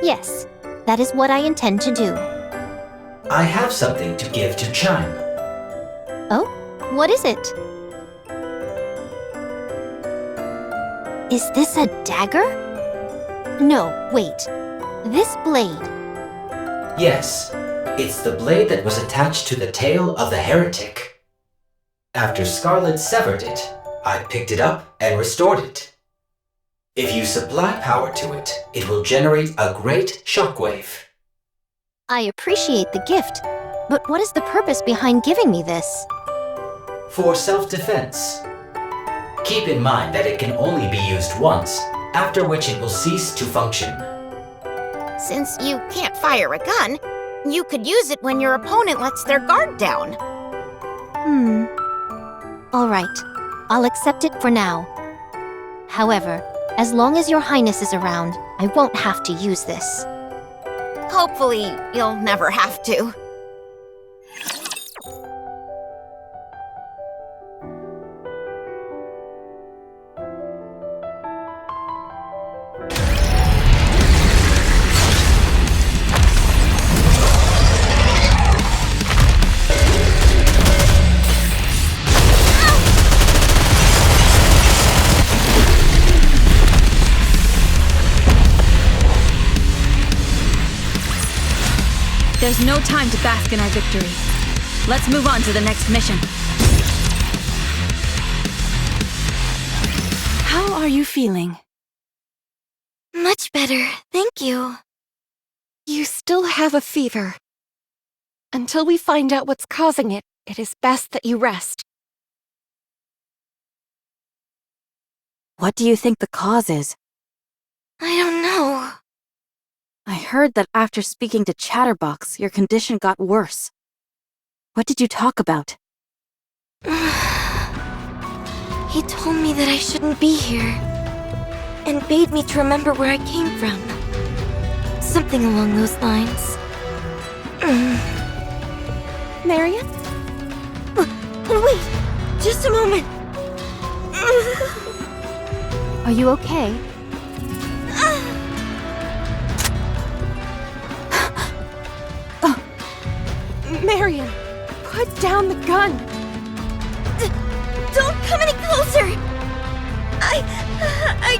Yes, that is what I intend to do. I have something to give to Chime. Oh? What is it? Is this a dagger? No, wait. This blade. Yes, it's the blade that was attached to the tail of the heretic. After Scarlet severed it, I picked it up and restored it. If you supply power to it, it will generate a great shockwave. I appreciate the gift, but what is the purpose behind giving me this? For self-defense. Keep in mind that it can only be used once, after which it will cease to function. Since you can't fire a gun, you could use it when your opponent lets their guard down. All right, I'll accept it for now. However, as long as your highness is around, I won't have to use this. Hopefully, you'll never have to. There's no time to bask in our victory. Let's move on to the next mission. How are you feeling? Much better, thank you. You still have a fever. Until we find out what's causing it, it is best that you rest. What do you think the cause is? I don't know. I heard that after speaking to Chatterbox, your condition got worse. What did you talk about? He told me that I shouldn't be here, and bade me to remember where I came from. Something along those lines. Marion? Wait, just a moment. Are you okay? Marion, put down the gun! Don't come any closer! I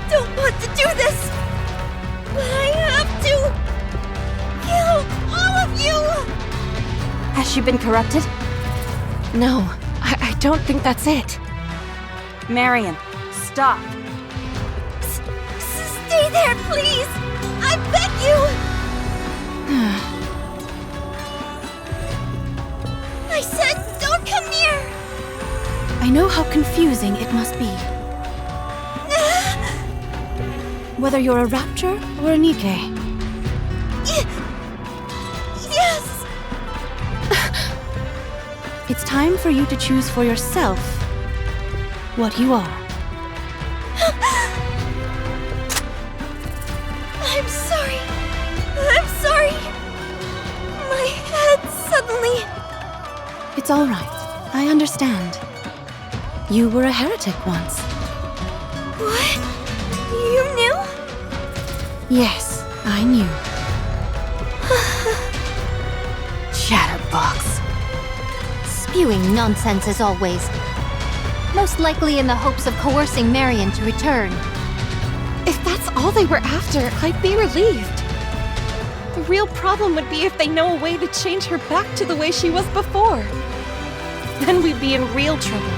don't want to do this! But I have to kill all of you! Has she been corrupted? No, I don't think that's it. Marion, stop. Stay there, please! I beg you! I said don't come near! I know how confusing it must be. Whether you're a Rapture or a Nikke. Yes! It's time for you to choose for yourself what you are. It's all right. I understand. You were a heretic once. What? You knew? Yes, I knew. Chatterbox. Spewing nonsense as always. Most likely in the hopes of coercing Marion to return. If that's all they were after, I'd be relieved. The real problem would be if they know a way to change her back to the way she was before. Then we'd be in real trouble.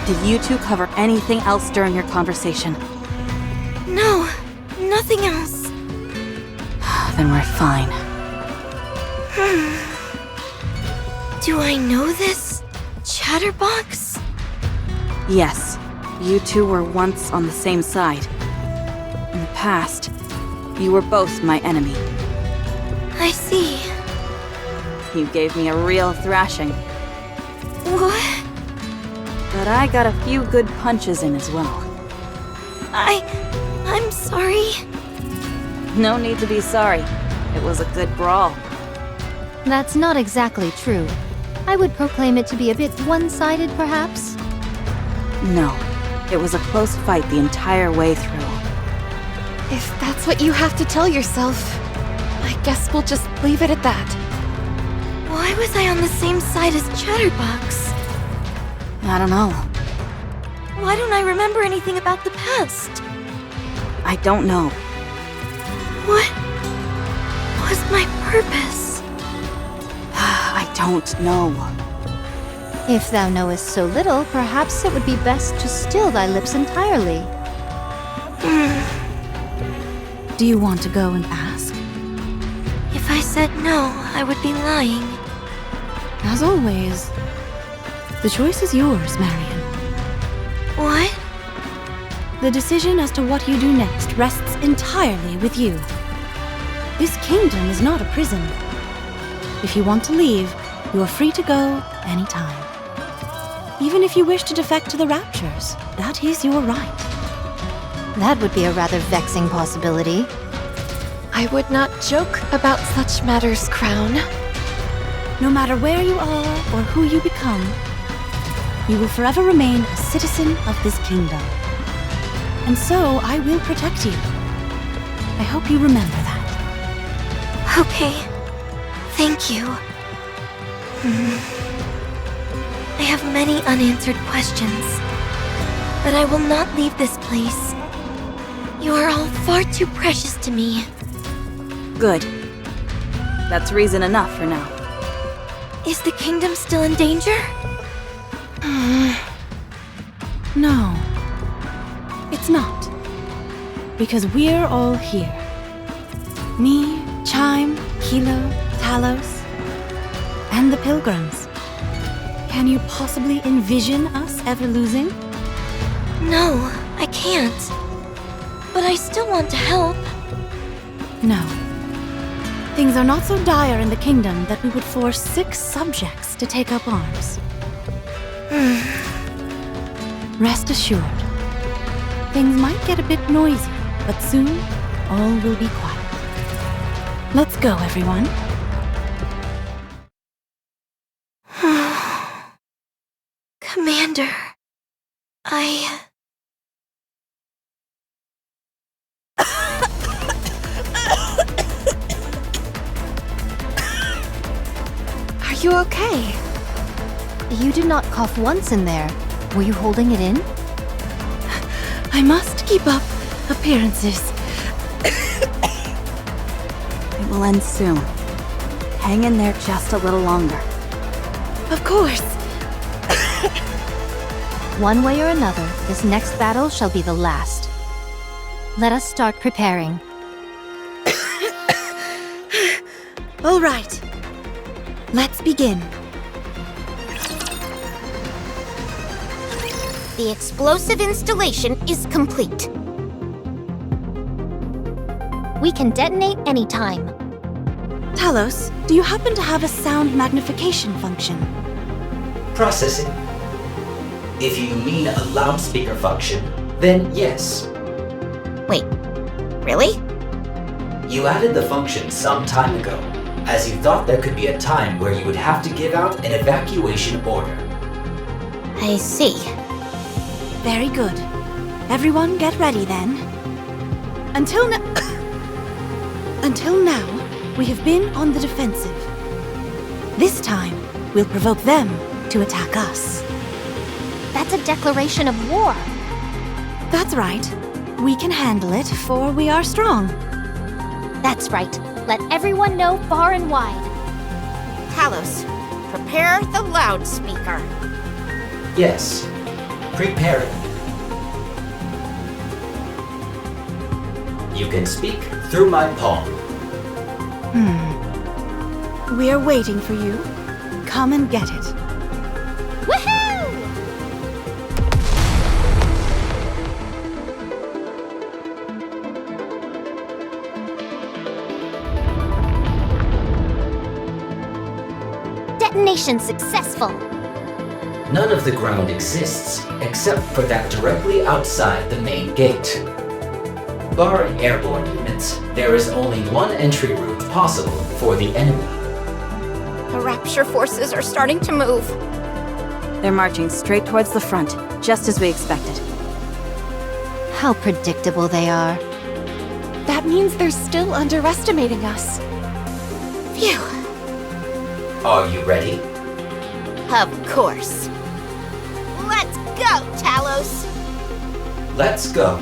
Did you two cover anything else during your conversation? No, nothing else. Then we're fine. Do I know this? Chatterbox? Yes, you two were once on the same side. In the past, you were both my enemy. I see. You gave me a real thrashing, What? but I got a few good punches in as well. I'm sorry. No need to be sorry. It was a good brawl. That's not exactly true. I would proclaim it to be a bit one-sided, perhaps. No, it was a close fight the entire way through. If that's what you have to tell yourself, I guess we'll just leave it at that. Why was I on the same side as Chatterbox? I don't know. Why don't I remember anything about the past? I don't know. What was my purpose? I don't know. If thou knowest so little, perhaps it would be best to still thy lips entirely. Do you want to go and ask? If I said no, I would be lying. As always, the choice is yours, Marion. What? The decision as to what you do next rests entirely with you. This kingdom is not a prison. If you want to leave, you are free to go anytime. Even if you wish to defect to the Raptures, that is your right. That would be a rather vexing possibility. I would not joke about such matters, Crown. No matter where you are or who you become, you will forever remain a citizen of this kingdom. And so I will protect you. I hope you remember that. Okay. Thank you. I have many unanswered questions, but I will not leave this place. You are all far too precious to me. Good. That's reason enough for now. Is the kingdom still in danger? No, it's not. Because we're all here. Me, Chime, Kilo, Talos, and the Pilgrims. Can you possibly envision us ever losing? No, I can't. But I still want to help. No. Things are not so dire in the kingdom that we would force 6 subjects to take up arms. Rest assured, things might get a bit noisy, but soon all will be quiet. Let's go, everyone. Commander, Are you okay? You did not cough once in there. Were you holding it in? I must keep up appearances. It will end soon. Hang in there just a little longer. Of course. One way or another, this next battle shall be the last. Let us start preparing. All right. Let's begin. The explosive installation is complete. We can detonate anytime. Talos, do you happen to have a sound magnification function? Processing. If you mean a loudspeaker function, then yes. Wait, really? You added the function some time ago. as you thought there could be a time where you would have to give out an evacuation order. I see. Very good. Everyone get ready then. Until now, we have been on the defensive. This time, we'll provoke them to attack us. That's a declaration of war. That's right. We can handle it, for we are strong. That's right. Let everyone know far and wide. Talos, prepare the loudspeaker. Yes, prepare it. You can speak through my palm. We're waiting for you. Come and get it. Woohoo! Detonation successful. None of the ground exists, except for that directly outside the main gate. Barring airborne units, there is only one entry route possible for the enemy. The Rapture forces are starting to move. They're marching straight towards the front, just as we expected. How predictable they are. That means they're still underestimating us. Phew. Are you ready? Of course. Let's go, Talos! Let's go.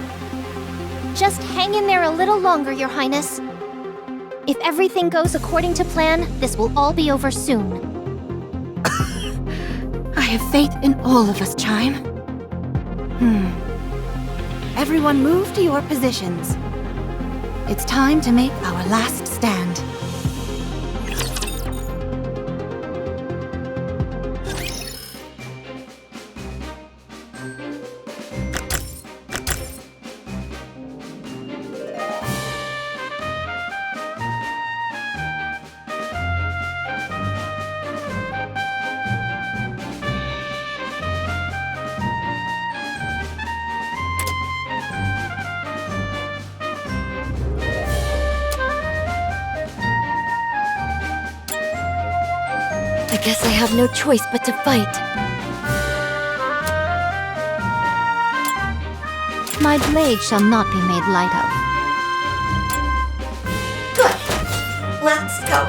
Just hang in there a little longer, Your Highness. If everything goes according to plan, this will all be over soon. I have faith in all of us, Chime. Everyone move to your positions. It's time to make our last stand. I guess I have no choice but to fight. My blade shall not be made light of. Good. Let's go.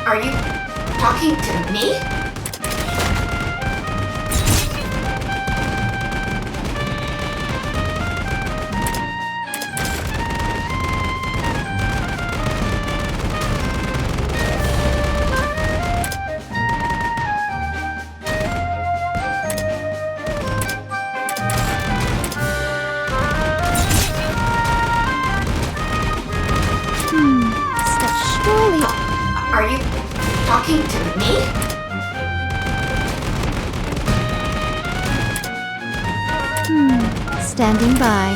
Are you talking to me? Surely. Are you talking to me? Standing by.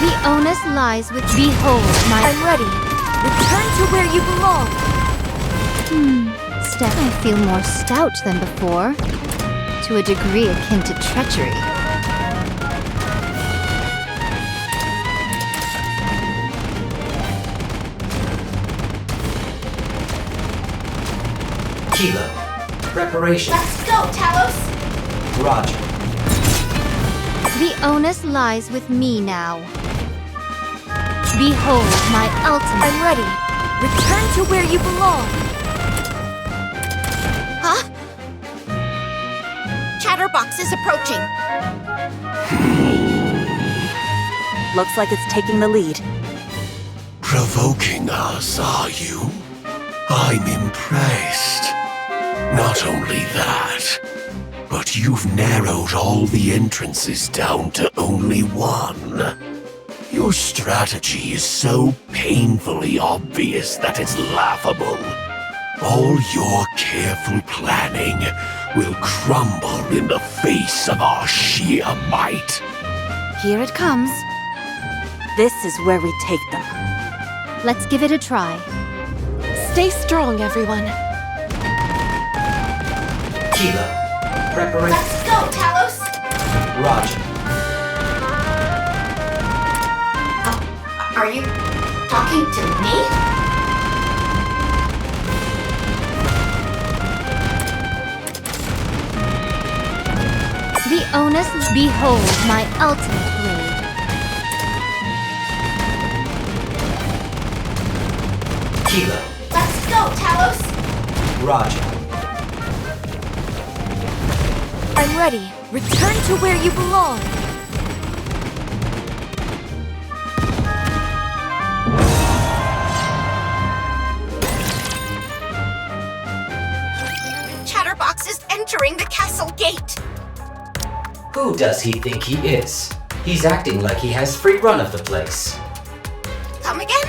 The onus lies with behold my I'm ready. Return to where you belong. step. I feel more stout than before, to a degree akin to treachery. Kilo. Preparation. Let's go, Talos. Roger. The onus lies with me now. Behold my ultimate. I'm ready. Return to where you belong. Huh? Chatterbox is approaching. Looks like it's taking the lead. Provoking us, are you? I'm impressed. Not only that, but you've narrowed all the entrances down to only one. Your strategy is so painfully obvious that it's laughable. All your careful planning will crumble in the face of our sheer might. Here it comes. This is where we take them. Let's give it a try. Stay strong, everyone. Kilo. Preparation. Let's go, Talos. Roger. Are you talking to me? The onus, behold my ultimate blade. Kilo. Let's go, Talos. Roger. I'm ready. Return to where you belong. Chatterbox is entering the castle gate. Who does he think he is? He's acting like he has free run of the place. Come again?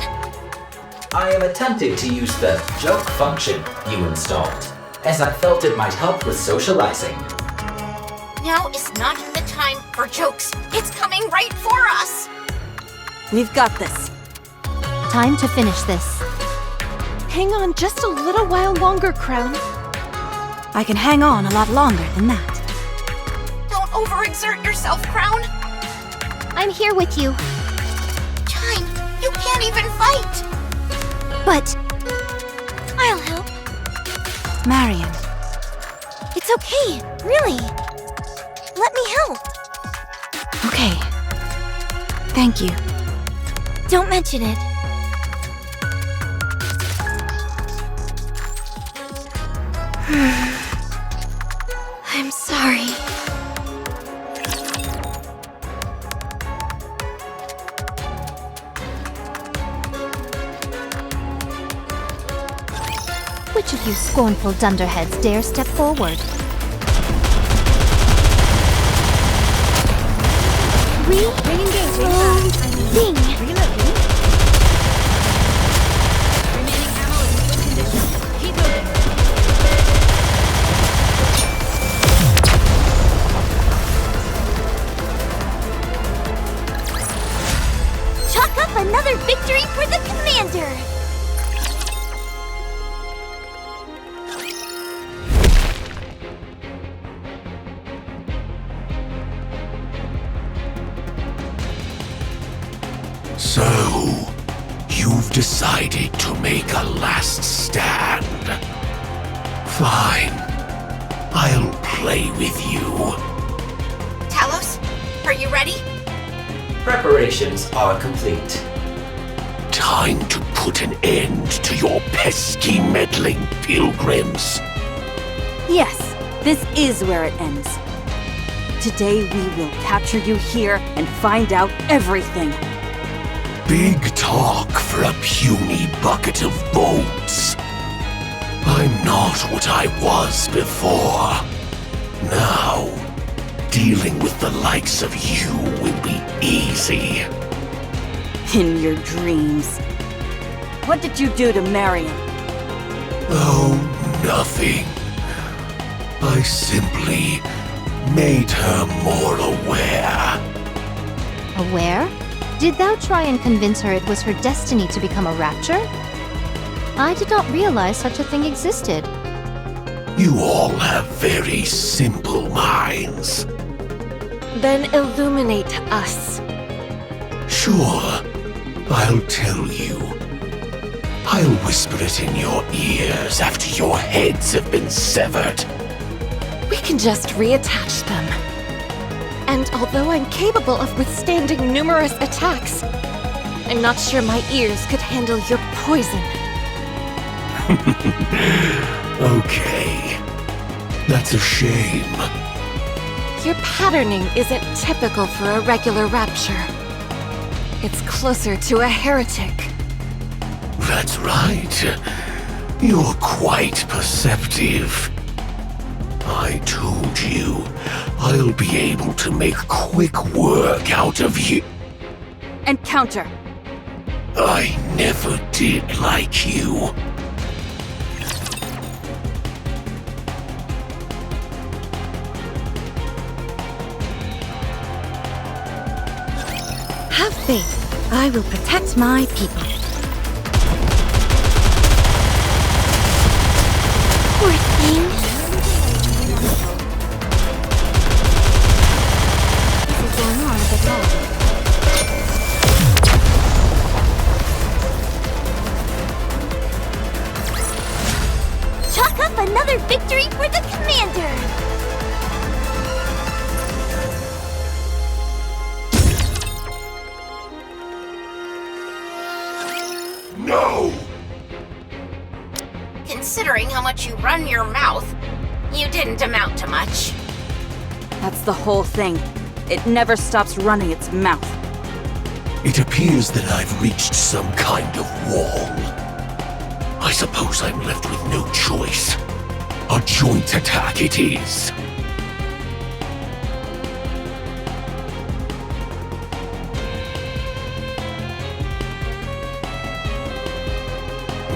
I am attempting to use the joke function you installed, as I felt it might help with socializing. Now is not the time for jokes. It's coming right for us. We've got this. Time to finish this. Hang on just a little while longer, Crown. I can hang on a lot longer than that. Don't overexert yourself, Crown. I'm here with you. Chime, you can't even fight. But I'll help. Marion, It's okay, really. Let me help. okay. Thank you. Don't mention it. I'm sorry. which of you scornful dunderheads dare step forward? Ding! Reloading. Remaining ammo is in good condition. Keep moving. Chalk up another victory for the commander! So, you've decided to make a last stand. Fine. I'll play with you. Talos, are you ready? Preparations are complete. Time to put an end to your pesky meddling pilgrims. Yes, this is where it ends. Today we will capture you here and find out everything. Big talk for a puny bucket of bones. I'm not what I was before. Now, dealing with the likes of you will be easy. In your dreams. What did you do to Marion? Oh, nothing. I simply made her more aware. Aware? Did thou try and convince her it was her destiny to become a rapture? I did not realize such a thing existed. You all have very simple minds. Then illuminate us. Sure, I'll tell you. I'll whisper it in your ears after your heads have been severed. We can just reattach them. And although I'm capable of withstanding numerous attacks, I'm not sure my ears could handle your poison. Okay. That's a shame. Your patterning isn't typical for a regular rapture. It's closer to a heretic. That's right. You're quite perceptive. I told you, I'll be able to make quick work out of you. And counter. I never did like you. Have faith. I will protect my people. Poor thing. This is going on a bit long. Chalk up another victory for the commander! No! Considering how much you run your mouth, you didn't amount to much. That's the whole thing. It never stops running its mouth. It appears that I've reached some kind of wall. I suppose I'm left with no choice. A joint attack it is.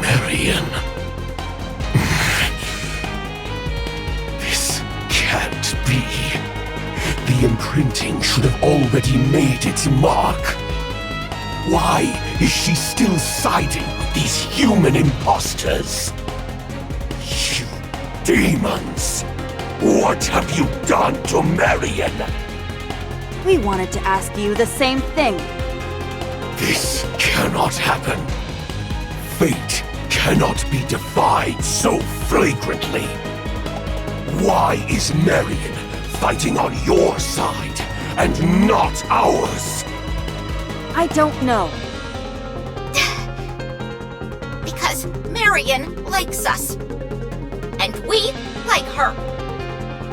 Marion. This can't be. The imprinting should have already made its mark. Why is she still siding with these human imposters? You demons! What have you done to Marion? We wanted to ask you the same thing. This cannot happen. Fate cannot be defied so flagrantly. Why is Marion fighting on your side and not ours? I don't know. Because Marion likes us. And we like her.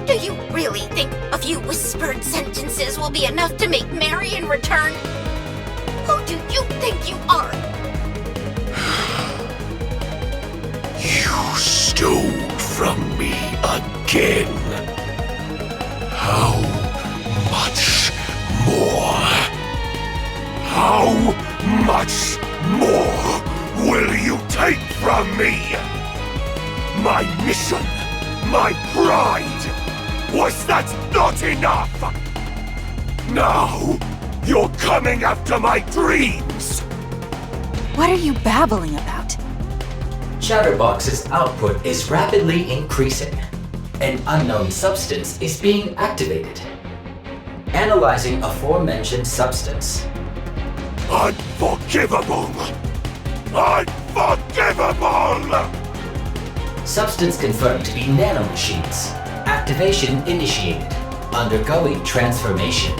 Do you really think a few whispered sentences will be enough to make Marion return? Who do you think you are? You stole from me again. How much more? How much more will you take from me? My mission, my pride, was that not enough? Now, you're coming after my dreams! What are you babbling about? Chatterbox's output is rapidly increasing. An unknown substance is being activated. Analyzing aforementioned substance. Unforgivable! Unforgivable! Substance confirmed to be nanomachines. Activation initiated. Undergoing transformation.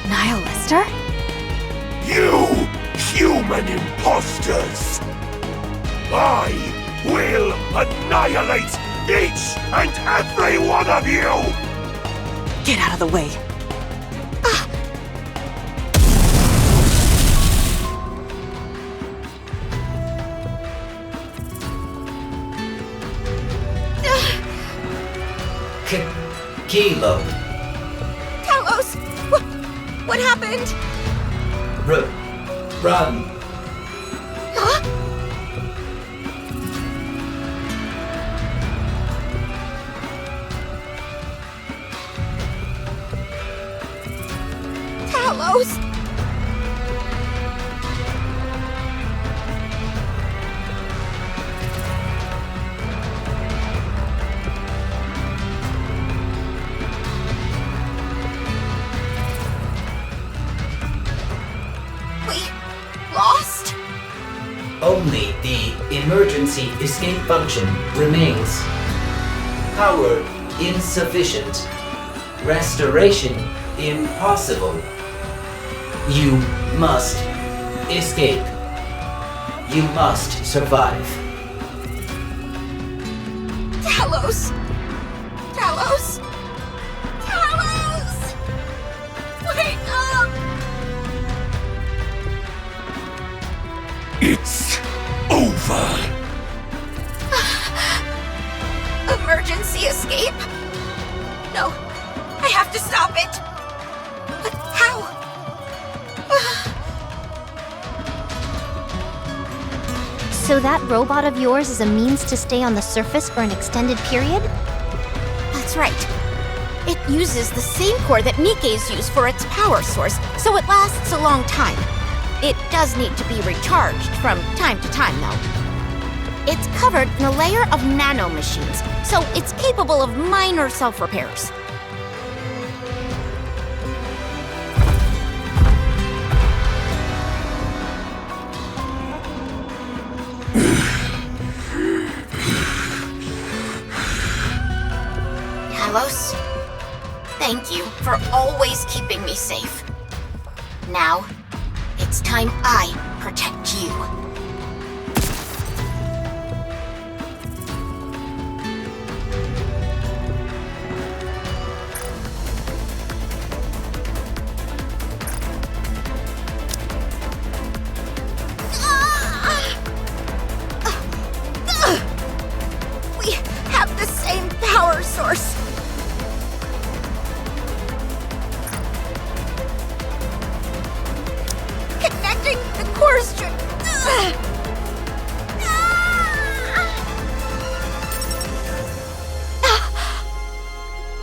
Nihilister? You human imposters! I will annihilate each and every one of you! Get out of the way. Kilo. Talos! What happened? Run! Huh? Talos! Lost? Only the emergency escape function remains. Power insufficient. Restoration impossible. You must escape. You must survive. Talos! Talos! Talos! Wake up! It's over. Emergency escape? No, I have to stop it. But how? So that robot of yours is a means to stay on the surface for an extended period? That's right. It uses the same core that Nikke's used for its power source, so it lasts a long time. It does need to be recharged from time to time, though. It's covered in a layer of nanomachines, so it's capable of minor self-repairs. Talos, thank you for always keeping me safe. Now, it's time I protect you. We have the same power source. Connecting the core strip.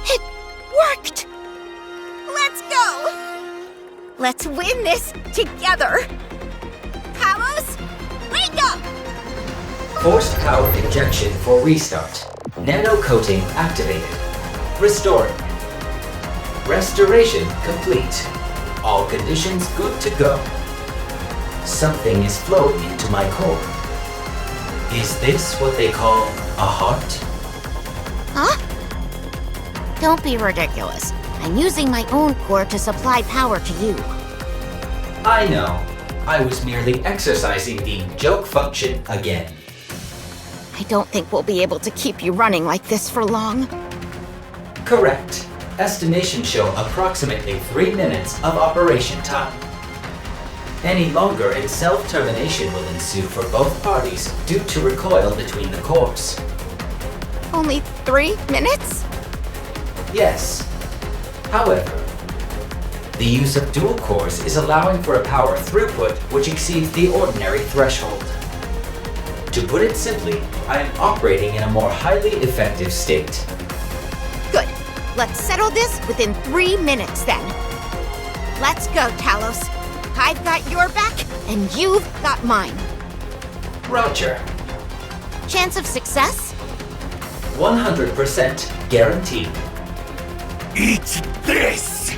It worked. Let's go. Let's win this together. Talos, wake up! Forced power injection for restart. Nano coating activated. Restoring. Restoration complete. All conditions good to go. Something is flowing into my core. Is this what they call a heart? Huh? Don't be ridiculous. I'm using my own core to supply power to you. I know. I was merely exercising the joke function again. I don't think we'll be able to keep you running like this for long. Correct. Estimations show approximately 3 minutes of operation time. Any longer and self-termination will ensue for both parties due to recoil between the cores. Only 3 minutes? Yes. However, the use of dual cores is allowing for a power throughput which exceeds the ordinary threshold. To put it simply, I am operating in a more highly effective state. Good. Let's settle this within 3 minutes then. Let's go, Talos. I've got your back, and you've got mine. Roger. Chance of success? 100% guaranteed. Eat this!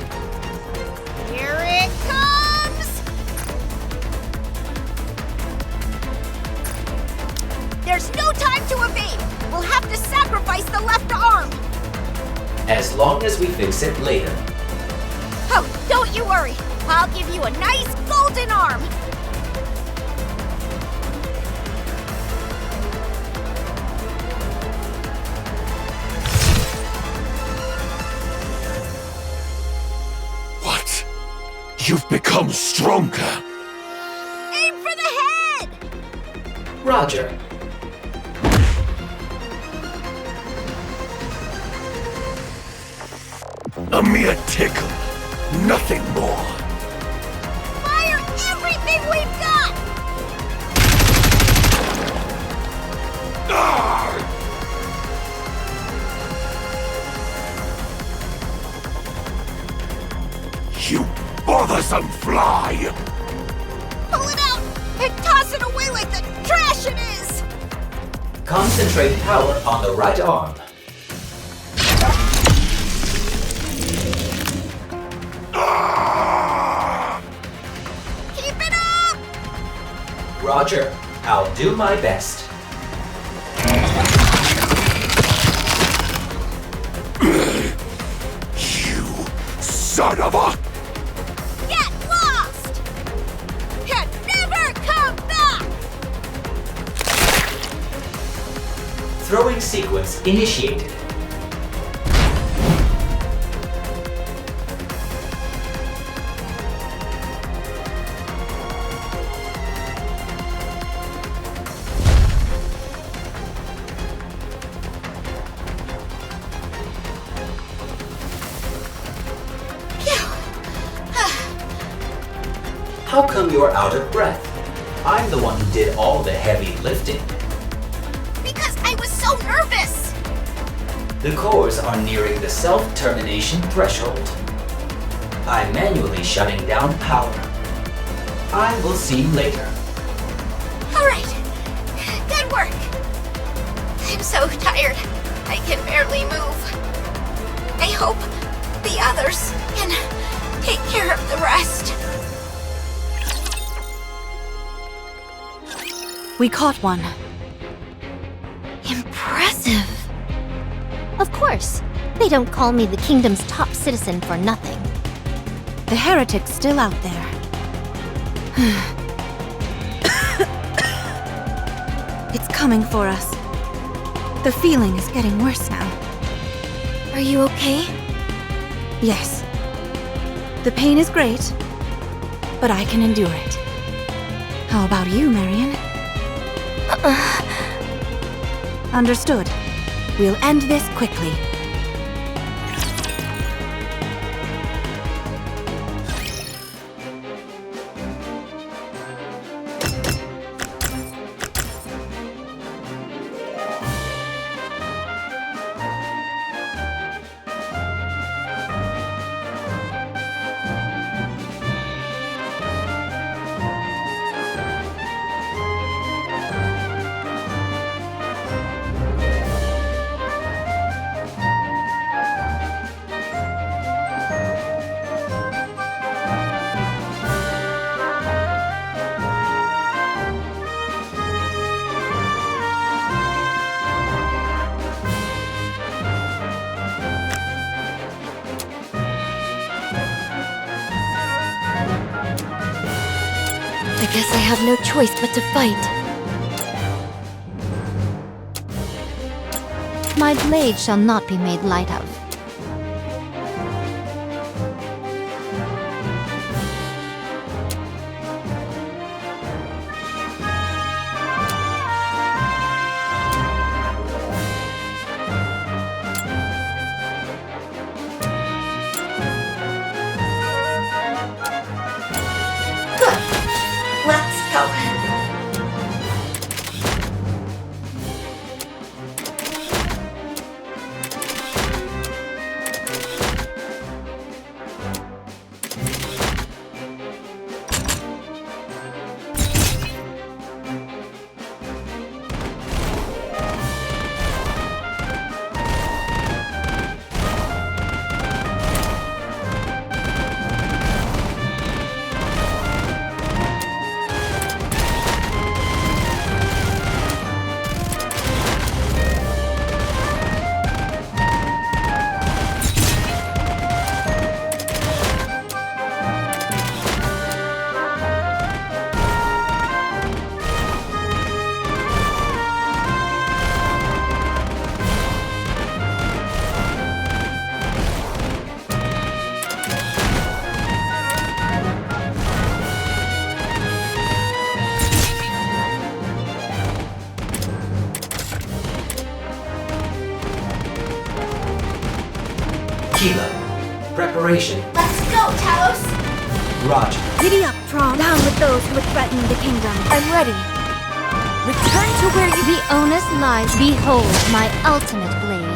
Here it comes! There's no time to evade! We'll have to sacrifice the left arm! As long as we fix it later. Oh, don't you worry! I'll give you a nice golden arm! What? You've become stronger. Aim for the head! Roger. A mere tickle. Nothing more. Fire everything we've doesn't fly! Pull it out and toss it away like the trash it is! Concentrate power on the right arm. Keep it up! Roger. I'll do my best. You son of a... Get lost! And never come back! Throwing sequence initiated. How come you're out of breath? I'm the one who did all the heavy lifting. Because I was so nervous! The cores are nearing the self-termination threshold. I'm manually shutting down power. I will see you later. Alright, good work. I'm so tired, I can barely move. I hope the others can take care of the rest. We caught one. Impressive. Of course. They don't call me the kingdom's top citizen for nothing. The heretic's still out there. It's coming for us. The feeling is getting worse now. Are you okay? Yes. The pain is great, but I can endure it. How about you, Marion? Understood. We'll end this quickly. I guess I have no choice but to fight. My blade shall not be made light of. Let's go. Kilo. Preparation. Let's go, Talos! Roger. Giddy up, Tron. Down with those who would threaten the kingdom. I'm ready. Return to where you... The onus lies. Behold my ultimate blade.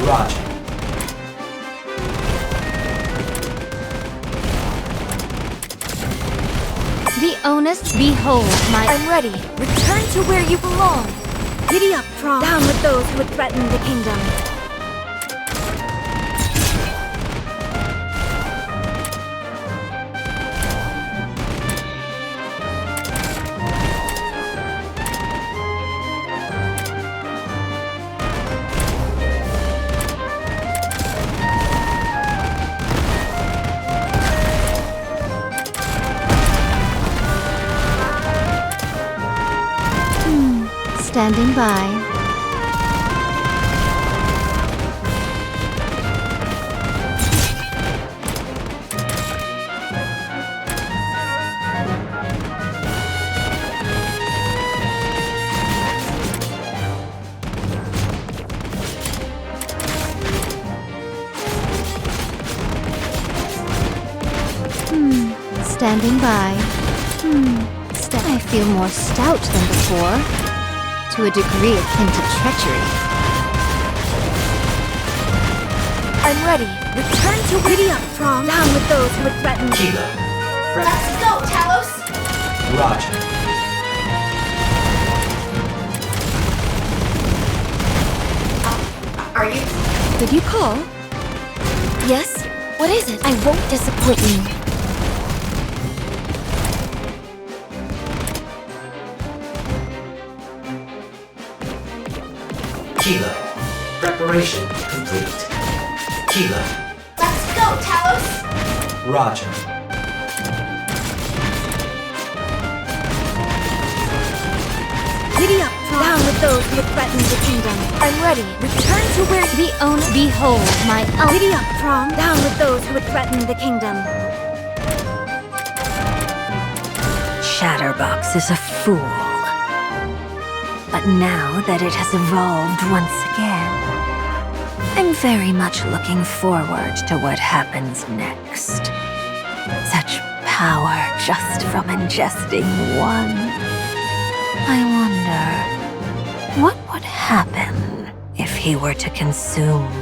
Roger. The onus, behold my... I'm ready. Return to where you belong. Giddy up, Tron. Down with those who would threaten the kingdom. Standing by. Standing by. I feel more stout than before. To a degree akin to treachery. I'm ready. Return to Giddy up, Tron. Down with those who would threaten the Kilo. Let's go, Talos! Roger. Are you... Did you call? Yes? What is it? I won't disappoint you. Kilo. Preparation complete. Kilo. Let's go, Talos! Roger. Giddy up, Tron. Down with those who would threaten the kingdom. I'm ready. Return to where... The own... Behold my... Giddy up, Tron. Down with those who would threaten the kingdom. Chatterbox is a fool. But now that it has evolved once again, I'm very much looking forward to what happens next. Such power just from ingesting one. I wonder, what would happen if he were to consume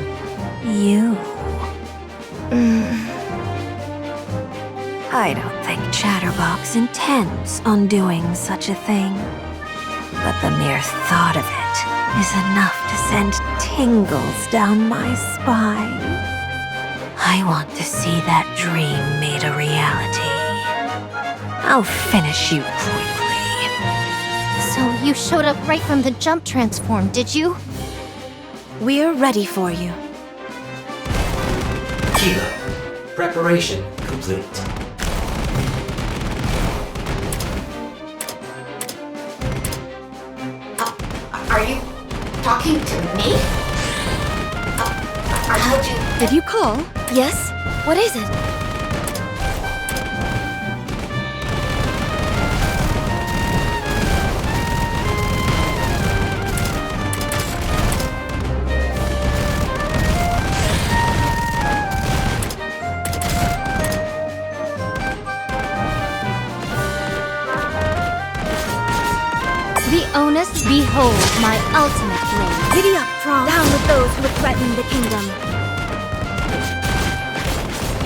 you? I don't think Chatterbox intends on doing such a thing. But the mere thought of it is enough to send tingles down my spine. I want to see that dream made a reality. I'll finish you quickly. So you showed up right from the jump transform, did you? We're ready for you. Kilo. Preparation complete. Are you talking to me? How'd you... Did you call? Yes? What is it? The onus, behold my ultimate blade. Giddy up, Tron. Down with those who would threaten the kingdom.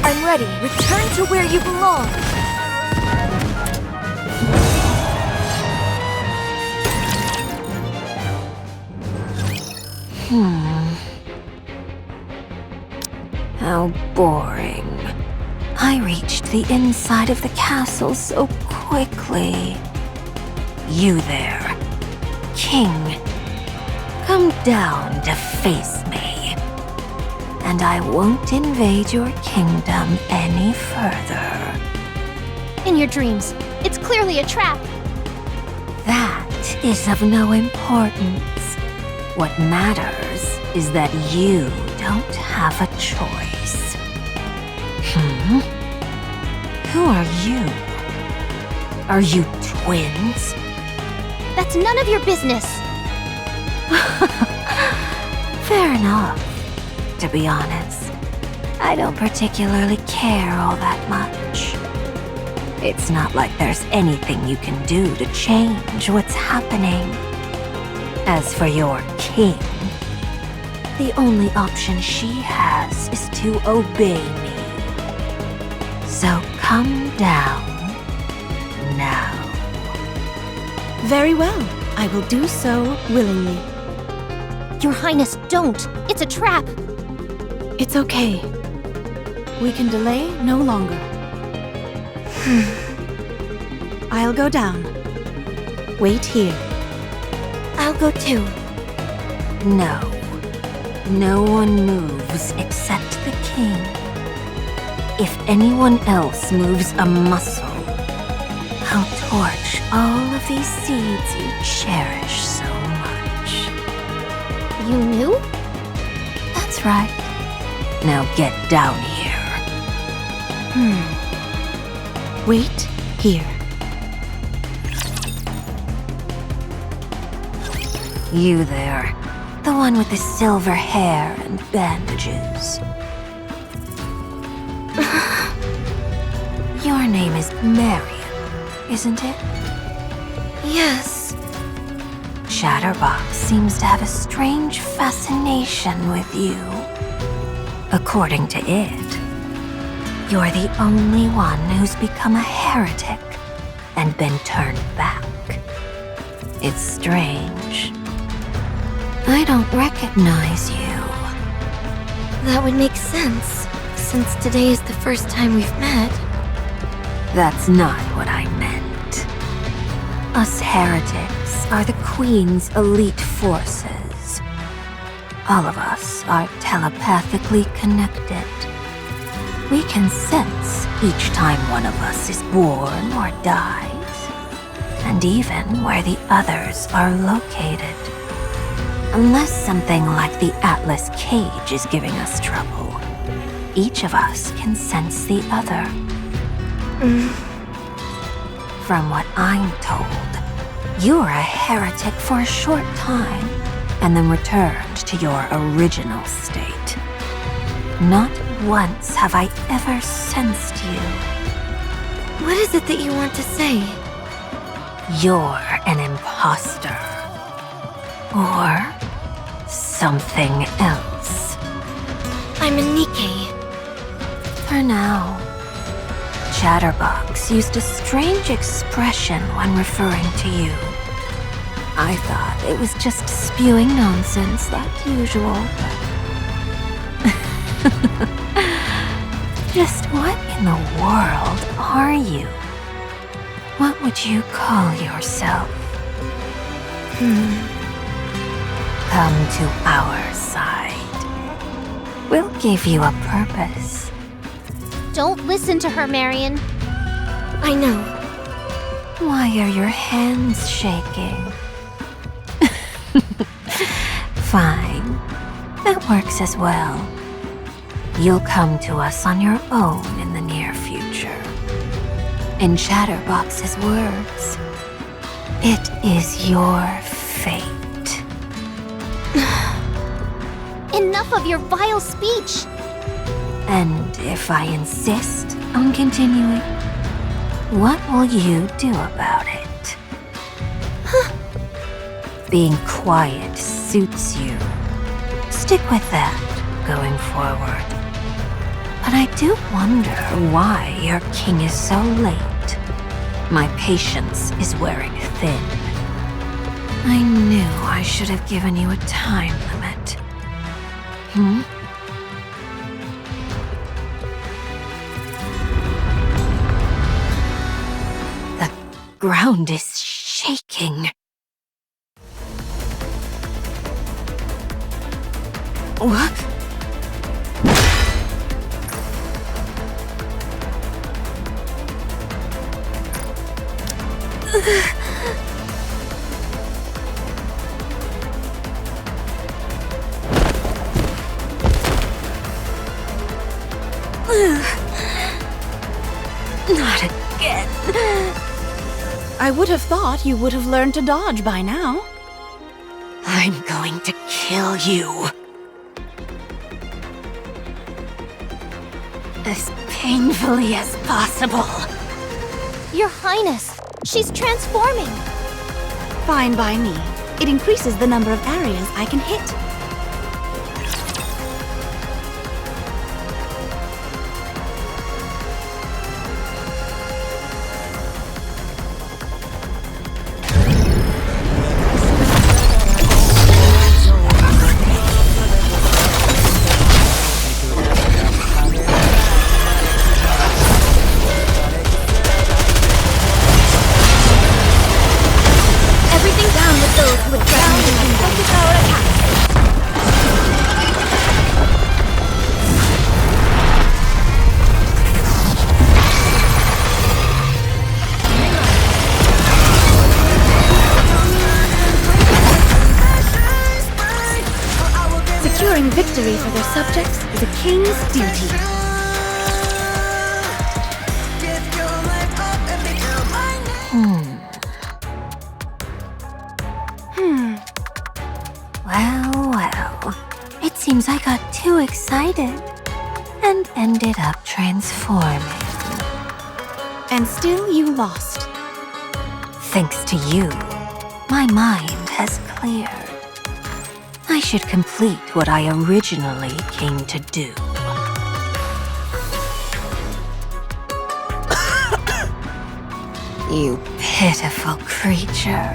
I'm ready. Return to where you belong. How boring. I reached the inside of the castle so quickly. You there, King. Come down to face me. And I won't invade your kingdom any further. In your dreams. It's clearly a trap. That is of no importance. What matters is that you don't have a choice. Who are you? Are you twins? That's none of your business. Fair enough. To be honest, I don't particularly care all that much. It's not like there's anything you can do to change what's happening. As for your king, the only option she has is to obey me. So come down now. Very well. I will do so willingly. Your Highness, don't! It's a trap! It's okay. We can delay no longer. I'll go down. Wait here. I'll go too. No. No one moves except the king. If anyone else moves a muscle, I'll torch all of these seeds you cherish so much. You knew? That's right. Now get down here. Wait here. You there. The one with the silver hair and bandages. Your name is Marion, isn't it? Yes. Chatterbox seems to have a strange fascination with you. According to it, you're the only one who's become a heretic and been turned back. It's strange. I don't recognize you. That would make sense, since today is the first time we've met. That's not what I meant. Us heretics are the Queen's elite forces. All of us are telepathically connected. We can sense each time one of us is born or dies, and even where the others are located. Unless something like the Atlas cage is giving us trouble, each of us can sense the other. From what I'm told, you were a heretic for a short time, and then returned to your original state. Not once have I ever sensed you. What is it that you want to say? You're an imposter. Or something else. I'm a Nikke. For now. Chatterbox used a strange expression when referring to you. I thought it was just spewing nonsense like usual, but... Just what in the world are you? What would you call yourself? Come to our side. We'll give you a purpose. Don't listen to her, Marion. I know. Why are your hands shaking? Fine. That works as well. You'll come to us on your own in the near future. In Chatterbox's words, it is your fate. Enough of your vile speech! And if I insist on continuing, what will you do about it? Being quiet suits you. Stick with that going forward. But I do wonder why your king is so late. My patience is wearing thin. I knew I should have given you a time limit. The ground is shaking. What? Not again. I would have thought you would have learned to dodge by now. I'm going to kill you. As painfully as possible. Your Highness, she's transforming! Fine by me. It increases the number of areas I can hit. for their subjects is a king's duty. Well. It seems I got too excited and ended up transforming. And still you lost. Thanks to you, my mind has cleared. I should complete what I originally came to do. You pitiful creature.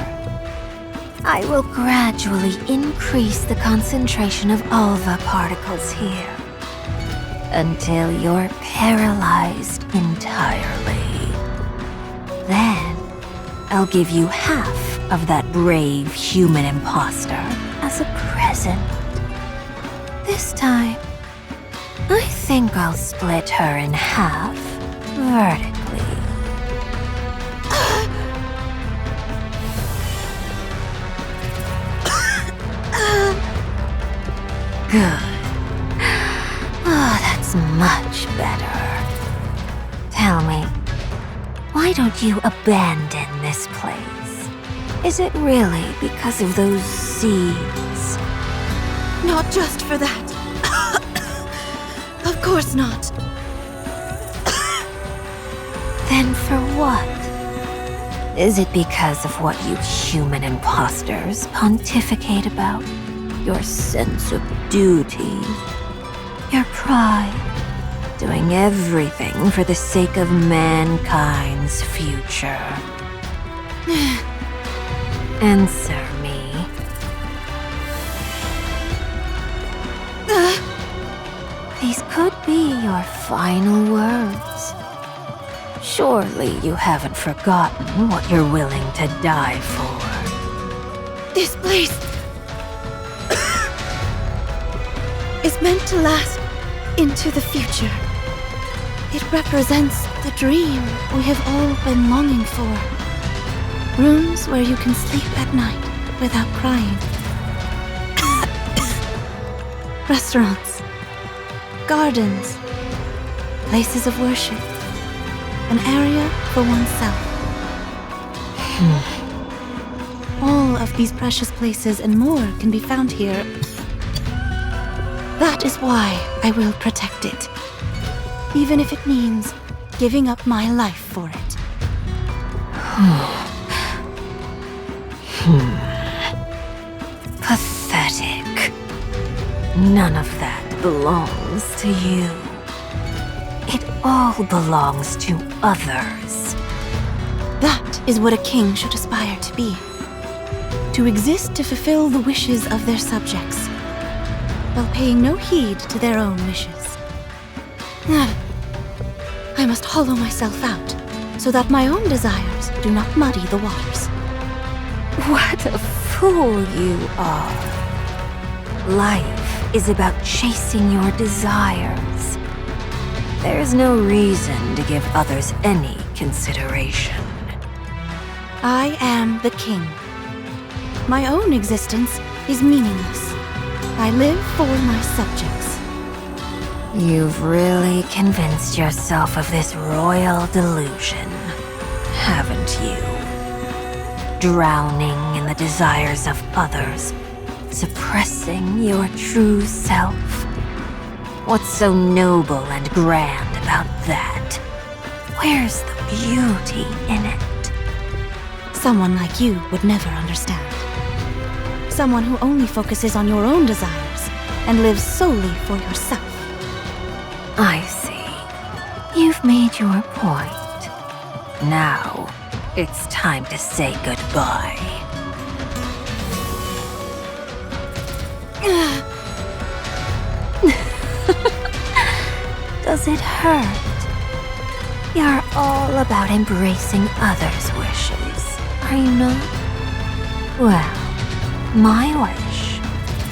I will gradually increase the concentration of alpha particles here until you're paralyzed entirely. Then, I'll give you half of that brave human imposter as a present. This time, I think I'll split her in half vertically. Good. Oh, that's much better. Tell me, why don't you abandon this place? Is it really because of those seeds? Not just for that. Of course not. Then for what? Is it because of what you human imposters pontificate about? Your sense of duty, your pride, doing everything for the sake of mankind's future. Answer me. These could be your final words. Surely you haven't forgotten what you're willing to die for. This place is meant to last into the future. It represents the dream we have all been longing for. Rooms where you can sleep at night without crying. Restaurants, gardens, places of worship, an area for oneself. All of these precious places and more can be found here. That is why I will protect it, even if it means giving up my life for it. Pathetic. None of that belongs to you. It all belongs to others. That is what a king should aspire to be. To exist to fulfill the wishes of their subjects, while paying no heed to their own wishes. I must hollow myself out, so that my own desires do not muddy the waters. What a fool you are. Life is about chasing your desires. There's no reason to give others any consideration. I am the king. My own existence is meaningless. I live for my subjects. You've really convinced yourself of this royal delusion, haven't you? Drowning in the desires of others, suppressing your true self. What's so noble and grand about that? Where's the beauty in it? Someone like you would never understand. Someone who only focuses on your own desires and lives solely for yourself. I see. You've made your point. Now, it's time to say goodbye. Does it hurt? You're all about embracing others' wishes, are you not? Well, my wish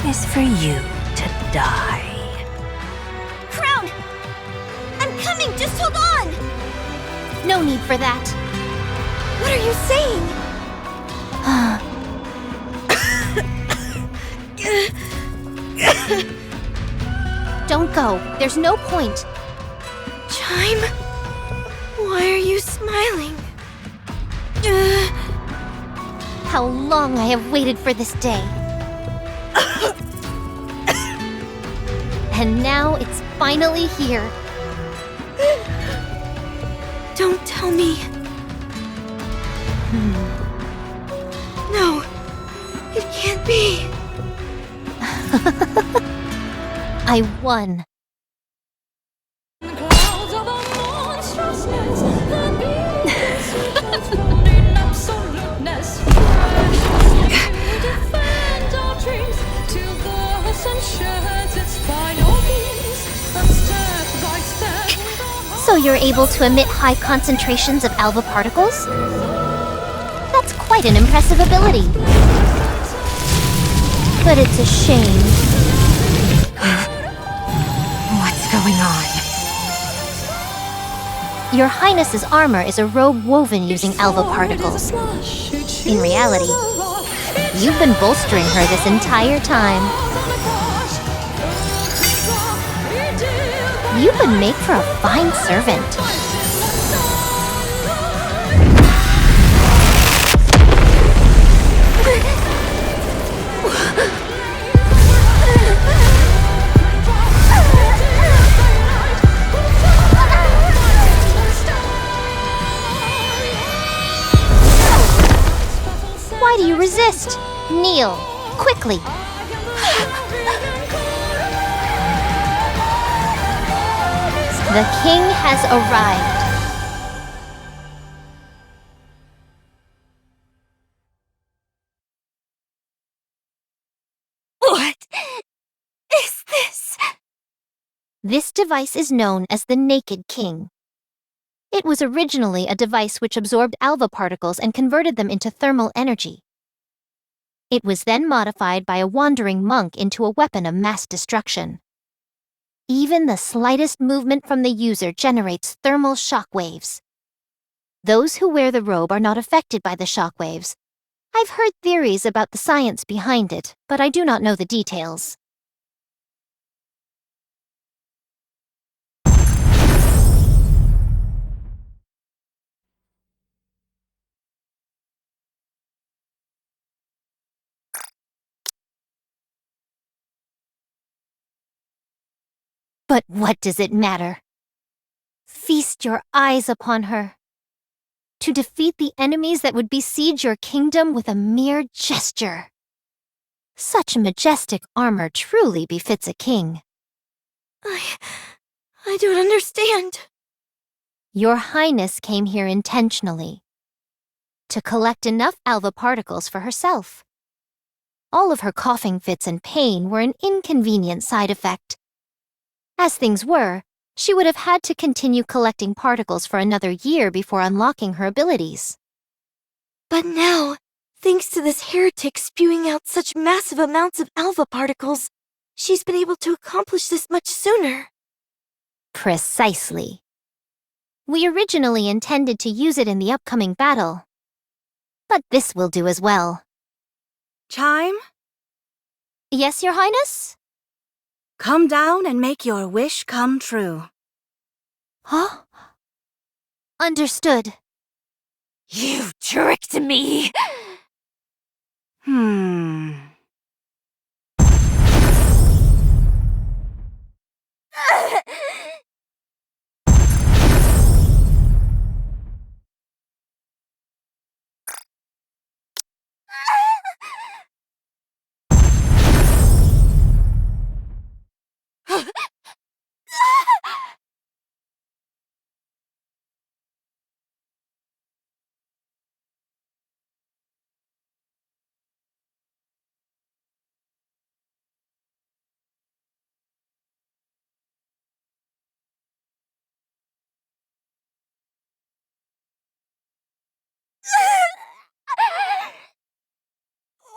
is for you to die. Crown! I'm coming! Just hold on! No need for that. What are you saying? Don't go. There's no point. Chime? Why are you smiling? How long I have waited for this day. And now it's finally here. Don't tell me. No, it can't be. I won. Clouds of a monstrousness, the beast in absoluteness. Defend our dreams till the sun sheds its final beams, and step by step. So you're able to emit high concentrations of alpha particles? That's quite an impressive ability. But it's a shame. What's going on? Your Highness's armor is a robe woven using alpha particles. In reality, you've been bolstering her this entire time. You would make for a fine servant. Why do you resist? Kneel, quickly. The king has arrived. What is this? This device is known as the Naked King. It was originally a device which absorbed alpha particles and converted them into thermal energy. It was then modified by a wandering monk into a weapon of mass destruction. Even the slightest movement from the user generates thermal shock waves. Those who wear the robe are not affected by the shock waves. I've heard theories about the science behind it, but I do not know the details. But what does it matter? Feast your eyes upon her. To defeat the enemies that would besiege your kingdom with a mere gesture. Such majestic armor truly befits a king. I don't understand. Your Highness came here intentionally. To collect enough alpha particles for herself. All of her coughing fits and pain were an inconvenient side effect. As things were, she would have had to continue collecting particles for another year before unlocking her abilities. But now, thanks to this heretic spewing out such massive amounts of alpha particles, she's been able to accomplish this much sooner. Precisely. We originally intended to use it in the upcoming battle. But this will do as well. Chime, Yes, Your Highness? come down and make your wish come true. Huh? Understood. You tricked me!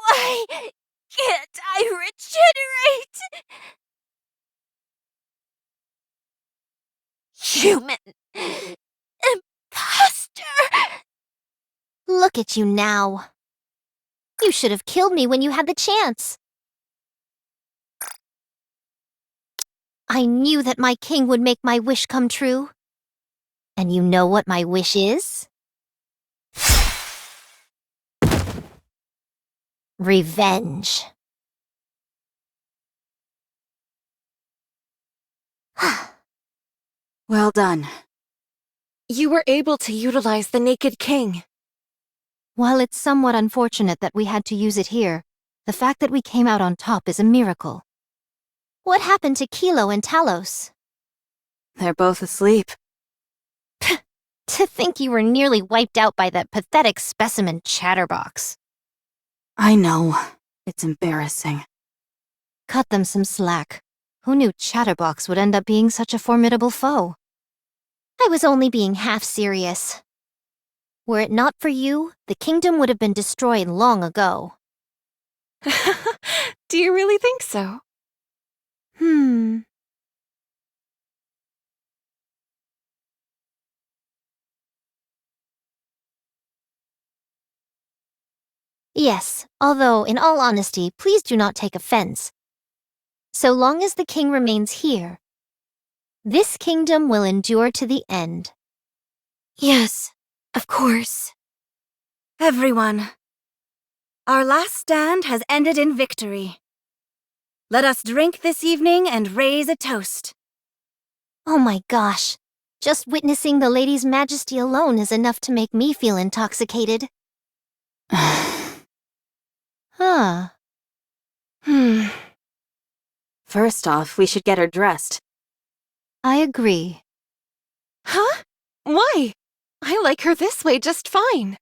Why can't I regenerate? Human imposter! Look at you now. You should have killed me when you had the chance. I knew that my king would make my wish come true. And you know what my wish is? Revenge. Well done. You were able to utilize the Naked King. While it's somewhat unfortunate that we had to use it here, the fact that we came out on top is a miracle. What happened to Kilo and Talos? They're both asleep. To think you were nearly wiped out by that pathetic specimen Chatterbox. I know. It's embarrassing. Cut them some slack. Who knew Chatterbox would end up being such a formidable foe? I was only being half serious. Were it not for you, the kingdom would have been destroyed long ago. Do you really think so? Yes, although, in all honesty, please do not take offense. So long as the king remains here, this kingdom will endure to the end. Yes, of course. Everyone, our last stand has ended in victory. Let us drink this evening and raise a toast. Oh my gosh, just witnessing the lady's majesty alone is enough to make me feel intoxicated. Huh. First off, we should get her dressed. I agree. Huh? Why? I like her this way just fine.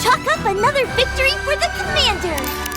Chalk up another victory for the commander!